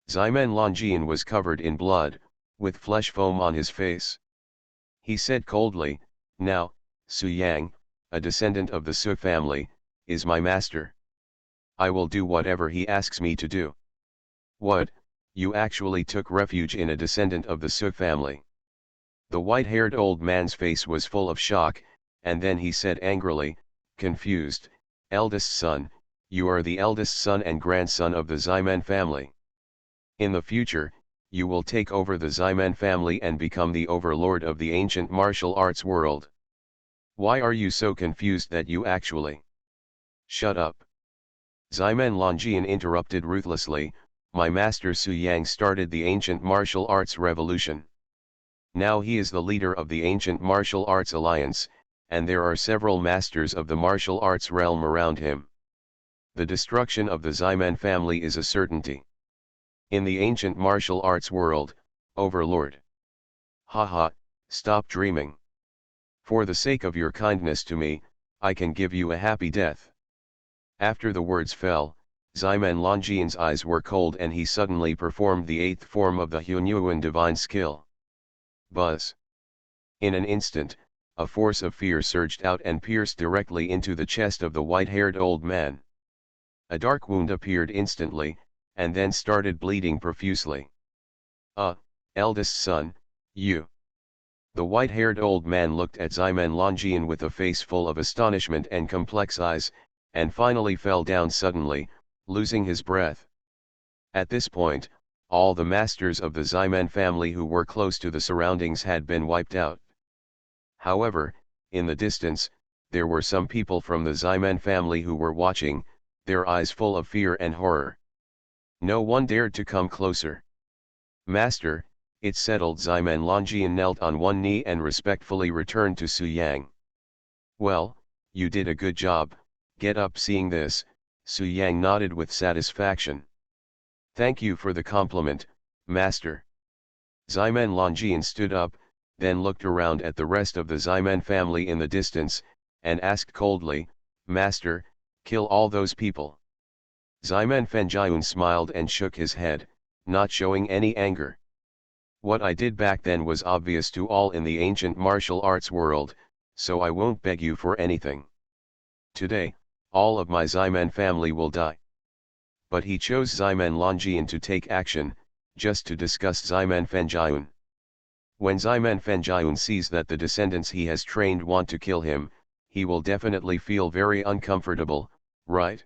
Ximen Longyan was covered in blood, with flesh foam on his face. He said coldly, "Now, Su Yang, a descendant of the Su family, is my master. I will do whatever he asks me to do." What, you actually took refuge in a descendant of the Suk family. The white-haired old man's face was full of shock, and then he said angrily, confused, eldest son, you are the eldest son and grandson of the Ximen family. In the future, you will take over the Ximen family and become the overlord of the ancient martial arts world. Why are you so confused that you actually... Shut up. Ximen Longjian interrupted ruthlessly, my master Su Yang started the ancient martial arts revolution. Now he is the leader of the ancient martial arts alliance, and there are several masters of the martial arts realm around him. The destruction of the Ximen family is a certainty. In the ancient martial arts world, overlord. Haha, stop dreaming. For the sake of your kindness to me, I can give you a happy death. After the words fell, Ximen Longjian's eyes were cold and he suddenly performed the 8th form of the Hunyuan divine skill. Buzz. In an instant, a force of fear surged out and pierced directly into the chest of the white-haired old man. A dark wound appeared instantly, and then started bleeding profusely. Eldest son, you. The white-haired old man looked at Ximen Longjian with a face full of astonishment and complex eyes, and finally fell down suddenly, losing his breath. At this point, all the masters of the Ximen family who were close to the surroundings had been wiped out. However, in the distance, there were some people from the Ximen family who were watching, their eyes full of fear and horror. No one dared to come closer. Master, it's settled. Ximen Longjian knelt on one knee and respectfully returned to Su Yang. Well, you did a good job, get up. Seeing this, Su Yang nodded with satisfaction. Thank you for the compliment, master. Ximen Longjian stood up, then looked around at the rest of the Ximen family in the distance, and asked coldly, Master, kill all those people. Ximen Fenjian smiled and shook his head, not showing any anger. What I did back then was obvious to all in the ancient martial arts world, so I won't beg you for anything. Today, all of my Ximen family will die. But he chose Ximen Longjian to take action, just to discuss Ximen Fenjian. When Ximen Fenjian sees that the descendants he has trained want to kill him, he will definitely feel very uncomfortable, right?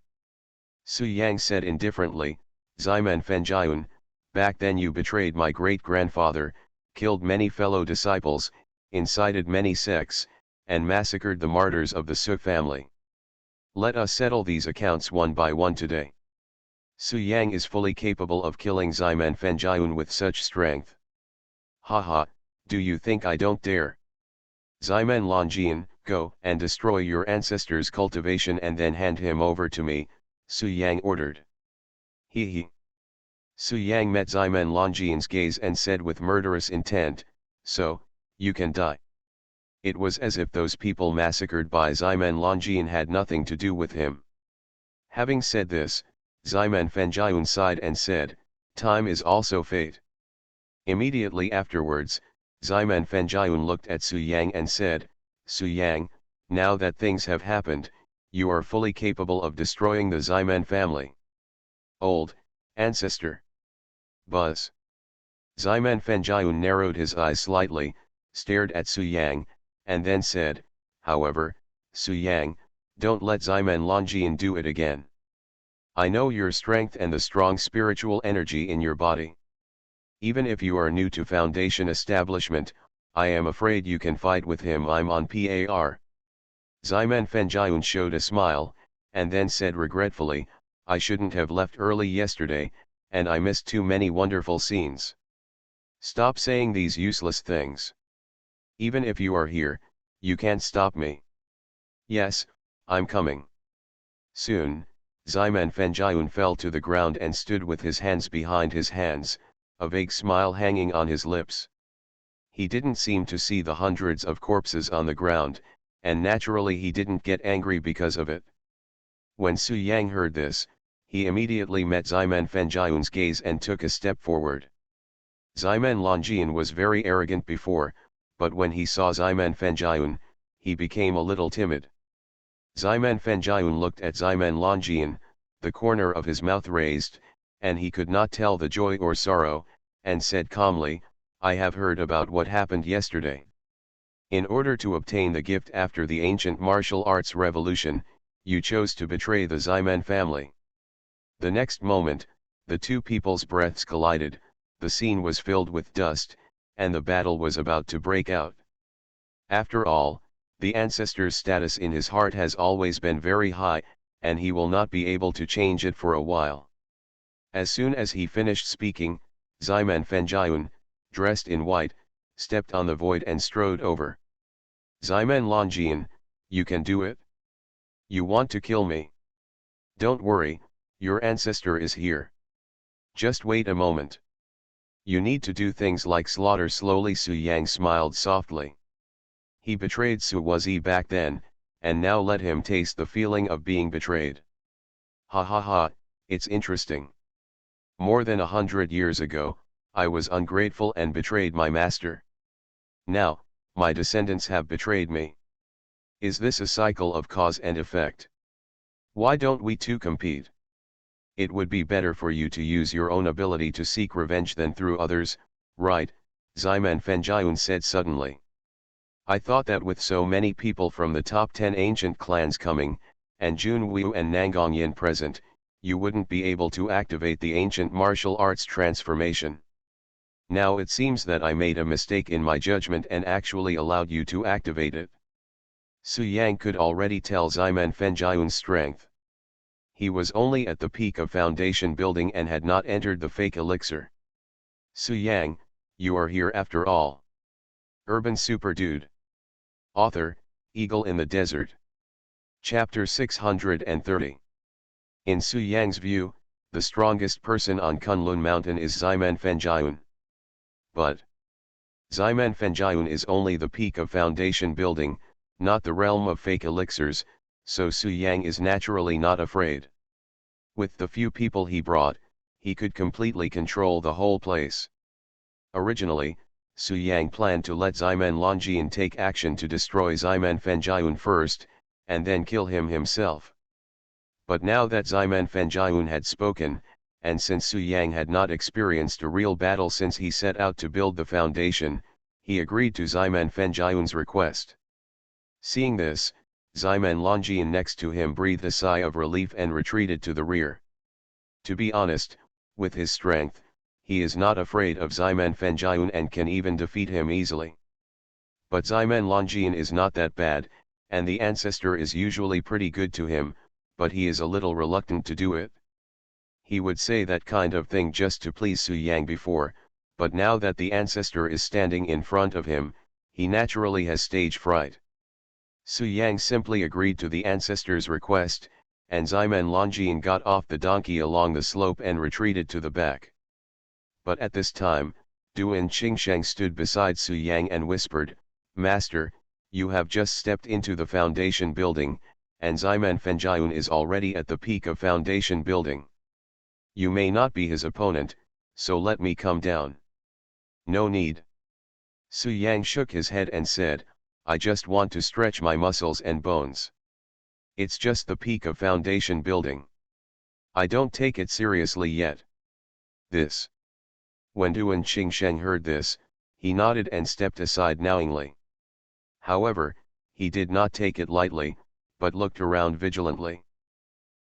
Su Yang said indifferently, Ximen Fenjian, back then you betrayed my great-grandfather, killed many fellow disciples, incited many sects, and massacred the martyrs of the Suk family. Let us settle these accounts one by one today. Su Yang is fully capable of killing Ximen Fenjian with such strength. Haha, do you think I don't dare? Ximen Longjian, go and destroy your ancestors' cultivation and then hand him over to me, Su Yang ordered. He. Su Yang met Ximen Longjian's gaze and said with murderous intent, so, you can die. It was as if those people massacred by Ximen Longjian had nothing to do with him. Having said this, Ximen Fenjian sighed and said, time is also fate. Immediately afterwards, Ximen Fenjian looked at Su Yang and said, Su Yang, now that things have happened, you are fully capable of destroying the Ximen family. Old ancestor. Buzz. Ximen Fenjian narrowed his eyes slightly, stared at Su Yang, and then said, however, Su Yang, don't let Ximen Longjian do it again. I know your strength and the strong spiritual energy in your body. Even if you are new to Foundation establishment, I am afraid you can fight with him. I'm on par. Ximen Fenjian showed a smile, and then said regretfully, I shouldn't have left early yesterday, and I missed too many wonderful scenes. Stop saying these useless things. Even if you are here, you can't stop me. Yes, I'm coming. Soon, Ximen Fenjian fell to the ground and stood with his hands behind his hands, a vague smile hanging on his lips. He didn't seem to see the hundreds of corpses on the ground, and naturally he didn't get angry because of it. When Su Yang heard this, he immediately met Ximen Fenjian's gaze and took a step forward. Ximen Longjian was very arrogant before, but when he saw Ximen Fenjian, he became a little timid. Ximen Fenjian looked at Ximen Longjian, the corner of his mouth raised, and he could not tell the joy or sorrow, and said calmly, I have heard about what happened yesterday. In order to obtain the gift after the ancient martial arts revolution, you chose to betray the Ximen family. The next moment, the two people's breaths collided, the scene was filled with dust, and the battle was about to break out. After all, the ancestor's status in his heart has always been very high, and he will not be able to change it for a while. As soon as he finished speaking, Ximen Fenjian, dressed in white, stepped on the void and strode over. Ximen Longian, you can do it? You want to kill me? Don't worry, your ancestor is here. Just wait a moment. You need to do things like slaughter slowly. Su Yang smiled softly. He betrayed Su Wuzi back then, and now let him taste the feeling of being betrayed. Ha ha ha, it's interesting. More than 100 years ago, I was ungrateful and betrayed my master. Now, my descendants have betrayed me. Is this a cycle of cause and effect? Why don't we two compete? It would be better for you to use your own ability to seek revenge than through others, right? Ximen Fenjian said suddenly. I thought that with so many people from the top 10 ancient clans coming, and Jun Wu and Nangongyan present, you wouldn't be able to activate the ancient martial arts transformation. Now it seems that I made a mistake in my judgment and actually allowed you to activate it. Su Yang could already tell Ximen Fenjian's strength. He was only at the peak of foundation building and had not entered the fake elixir. Su Yang, you are here after all. Urban Super Dude. Author, Eagle in the Desert. Chapter 630. In Su Yang's view, the strongest person on Kunlun Mountain is Ximen Fenjian. But Ximen Fenjian is only the peak of foundation building, not the realm of fake elixirs, so Su Yang is naturally not afraid. With the few people he brought, he could completely control the whole place. Originally, Su Yang planned to let Ximen Longian take action to destroy Ximen Fenjian first, and then kill him himself. But now that Ximen Fenjian had spoken, and since Su Yang had not experienced a real battle since he set out to build the foundation, he agreed to Ximen Fenjian's request. Seeing this, Ximen Longian next to him breathed a sigh of relief and retreated to the rear. To be honest, with his strength, he is not afraid of Ximen Fenjian and can even defeat him easily. But Ximen Longian is not that bad, and the ancestor is usually pretty good to him, but he is a little reluctant to do it. He would say that kind of thing just to please Su Yang before, but now that the ancestor is standing in front of him, he naturally has stage fright. Su Yang simply agreed to the ancestor's request, and Ximen Longian got off the donkey along the slope and retreated to the back. But at this time, Duan Qingsheng stood beside Su Yang and whispered, Master, you have just stepped into the foundation building, and Ximen Fenjian is already at the peak of foundation building. You may not be his opponent, so let me come down. No need. Su Yang shook his head and said, I just want to stretch my muscles and bones. It's just the peak of foundation building. I don't take it seriously yet. This. When Duan Qingsheng heard this, he nodded and stepped aside knowingly. However, he did not take it lightly, but looked around vigilantly.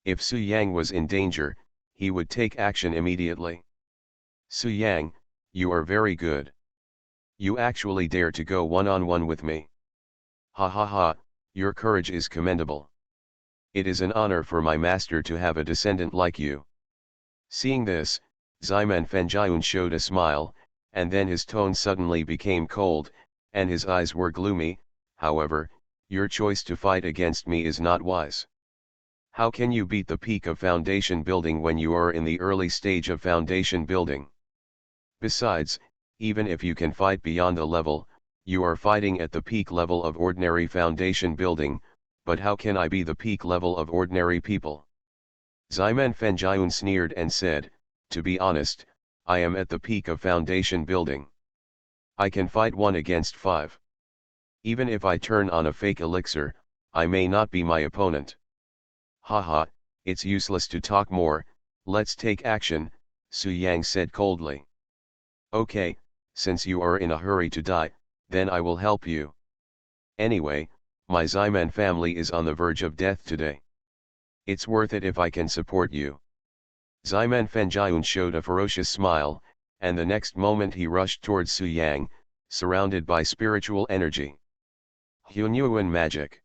If Su Yang was in danger, he would take action immediately. Su Yang, you are very good. You actually dare to go one-on-one with me. Ha ha ha, your courage is commendable. It is an honor for my master to have a descendant like you. Seeing this, Ximen Fenjian showed a smile, and then his tone suddenly became cold, and his eyes were gloomy. However, your choice to fight against me is not wise. How can you beat the peak of foundation building when you are in the early stage of foundation building? Besides, even if you can fight beyond the level, you are fighting at the peak level of ordinary foundation building, but how can I be the peak level of ordinary people? Ximen Fenjian sneered and said, to be honest, I am at the peak of foundation building. I can fight 1 against 5. Even if I turn on a fake elixir, I may not be my opponent. Haha, it's useless to talk more, let's take action. Su Yang said coldly. Okay, since you are in a hurry to die, then I will help you. Anyway, my Zyman family is on the verge of death today. It's worth it if I can support you. Zyman Fengyun showed a ferocious smile, and the next moment he rushed towards Su Yang, surrounded by spiritual energy. Hunyuan magic.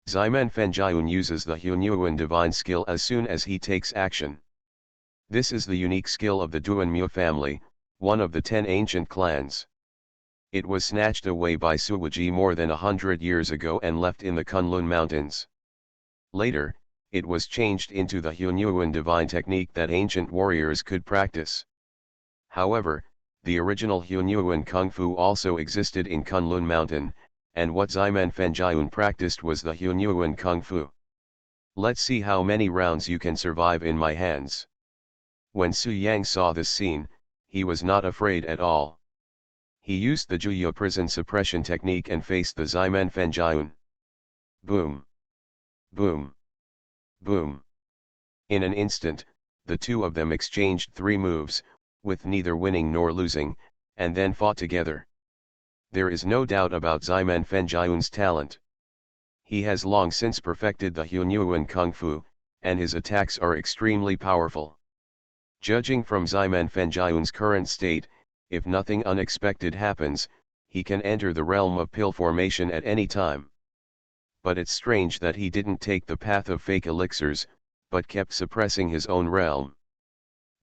Zyman Fengyun uses the Hunyuan divine skill as soon as he takes action. This is the unique skill of the Duanmu family, one of the 10 ancient clans. It was snatched away by Suwuji more than 100 years ago and left in the Kunlun Mountains. Later, it was changed into the Hunyuan divine technique that ancient warriors could practice. However, the original Hunyuan Kung Fu also existed in Kunlun Mountain, and what Zyman Fengyun practiced was the Hunyuan Kung Fu. Let's see how many rounds you can survive in my hands. When Su Yang saw this scene, he was not afraid at all. He used the Juyo prison suppression technique and faced the Zyman Fengyun. Boom! Boom! Boom! In an instant, the two of them exchanged 3 moves, with neither winning nor losing, and then fought together. There is no doubt about Zyman Fengyun's talent. He has long since perfected the Hunyuan Kung Fu, and his attacks are extremely powerful. Judging from Zyman Fengyun's current state, if nothing unexpected happens, he can enter the realm of pill formation at any time. But it's strange that he didn't take the path of fake elixirs, but kept suppressing his own realm.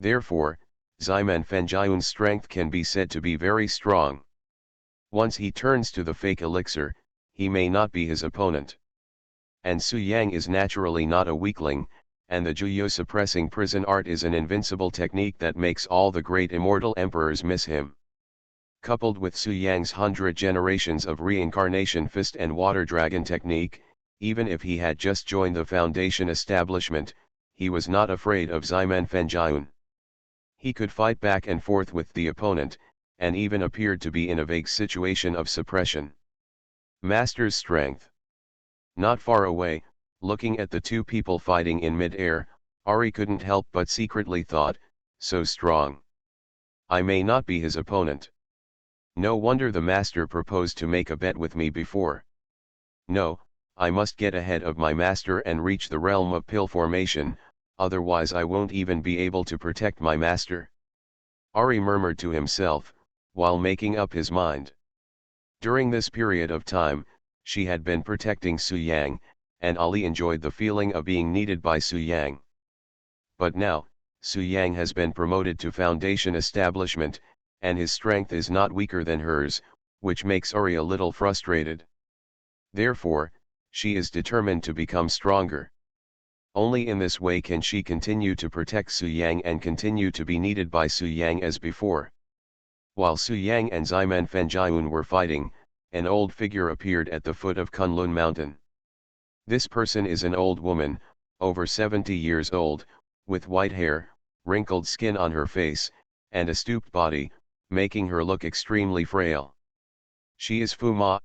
Therefore, Zyman Fengyun's strength can be said to be very strong. Once he turns to the fake elixir, he may not be his opponent. And Su Yang is naturally not a weakling, and the Juyo suppressing prison art is an invincible technique that makes all the great immortal emperors miss him. Coupled with Su Yang's 100 generations of reincarnation fist and water dragon technique, even if he had just joined the foundation establishment, he was not afraid of Zyman Fengyun. He could fight back and forth with the opponent, and even appeared to be in a vague situation of suppression. Master's strength. Not far away, looking at the two people fighting in mid-air, Ari couldn't help but secretly thought, so strong. I may not be his opponent. No wonder the master proposed to make a bet with me before. No, I must get ahead of my master and reach the realm of pill formation, otherwise I won't even be able to protect my master. Ari murmured to himself, while making up his mind. During this period of time, she had been protecting Su Yang, and Ali enjoyed the feeling of being needed by Su Yang. But now, Su Yang has been promoted to foundation establishment, and his strength is not weaker than hers, which makes Ari a little frustrated. Therefore, she is determined to become stronger. Only in this way can she continue to protect Su Yang and continue to be needed by Su Yang as before. While Su Yang and Zyman Fengyun were fighting, an old figure appeared at the foot of Kunlun Mountain. This person is an old woman, over 70 years old, with white hair, wrinkled skin on her face, and a stooped body, making her look extremely frail. She is Fu Ma.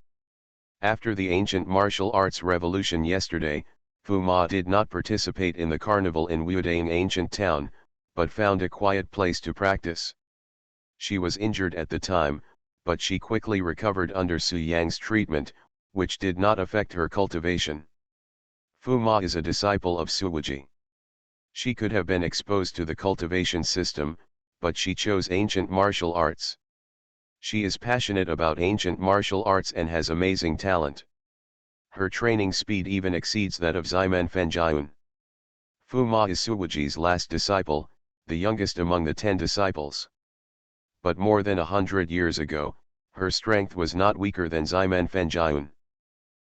After the ancient martial arts revolution yesterday, Fu Ma did not participate in the carnival in Wudang ancient town, but found a quiet place to practice. She was injured at the time, but she quickly recovered under Su Yang's treatment, which did not affect her cultivation. Fu Ma is a disciple of Suwuji. She could have been exposed to the cultivation system, but she chose ancient martial arts. She is passionate about ancient martial arts and has amazing talent. Her training speed even exceeds that of Zyman Fengyun. Fu Ma is Suwuji's last disciple, the youngest among the 10 disciples. But more than 100 years ago, her strength was not weaker than Zyman Fengyun.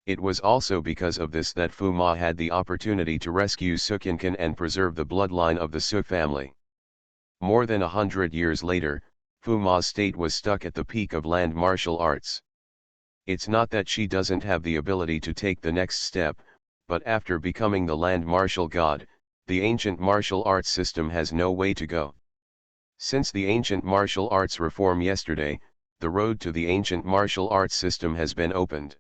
It was also because of this that Fu Ma had the opportunity to rescue Sukinkan and preserve the bloodline of the Su family. More than 100 years later, Fu Ma's state was stuck at the peak of land martial arts. It's not that she doesn't have the ability to take the next step, but after becoming the land martial god, the ancient martial arts system has no way to go. Since the ancient martial arts reform yesterday, the road to the ancient martial arts system has been opened.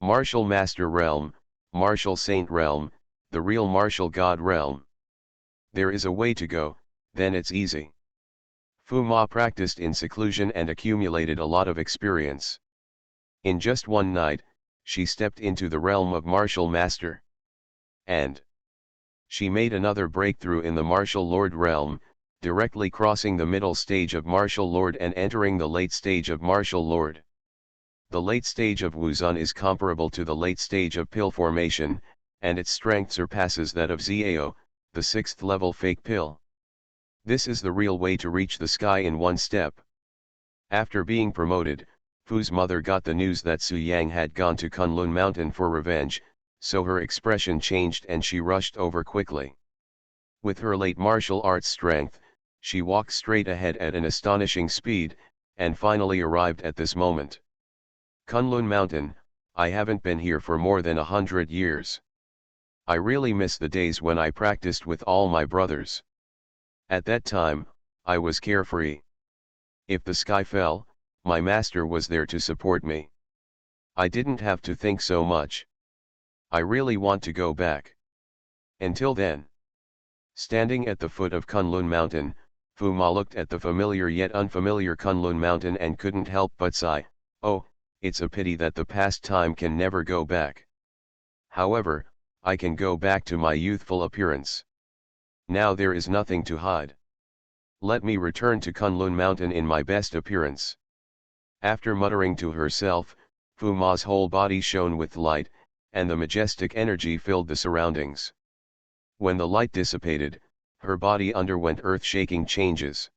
Martial Master Realm, Martial Saint Realm, the real Martial God Realm. There is a way to go, then it's easy. Fu Ma practiced in seclusion and accumulated a lot of experience. In just one night, she stepped into the realm of martial master. And she made another breakthrough in the martial lord realm, directly crossing the middle stage of martial lord and entering the late stage of martial lord. The late stage of Wuzun is comparable to the late stage of pill formation, and its strength surpasses that of Zao, the 6th level fake pill. This is the real way to reach the sky in one step. After being promoted, Fu's mother got the news that Su Yang had gone to Kunlun Mountain for revenge, so her expression changed and she rushed over quickly. With her late martial arts strength, she walked straight ahead at an astonishing speed, and finally arrived at this moment. Kunlun Mountain, I haven't been here for more than 100 years. I really miss the days when I practiced with all my brothers. At that time, I was carefree. If the sky fell, my master was there to support me. I didn't have to think so much. I really want to go back. Until then. Standing at the foot of Kunlun Mountain, Fu Ma looked at the familiar yet unfamiliar Kunlun Mountain and couldn't help but sigh, oh, it's a pity that the past time can never go back. However, I can go back to my youthful appearance. Now there is nothing to hide. Let me return to Kunlun Mountain in my best appearance. After muttering to herself, Fu Ma's whole body shone with light, and the majestic energy filled the surroundings. When the light dissipated, her body underwent earth-shaking changes.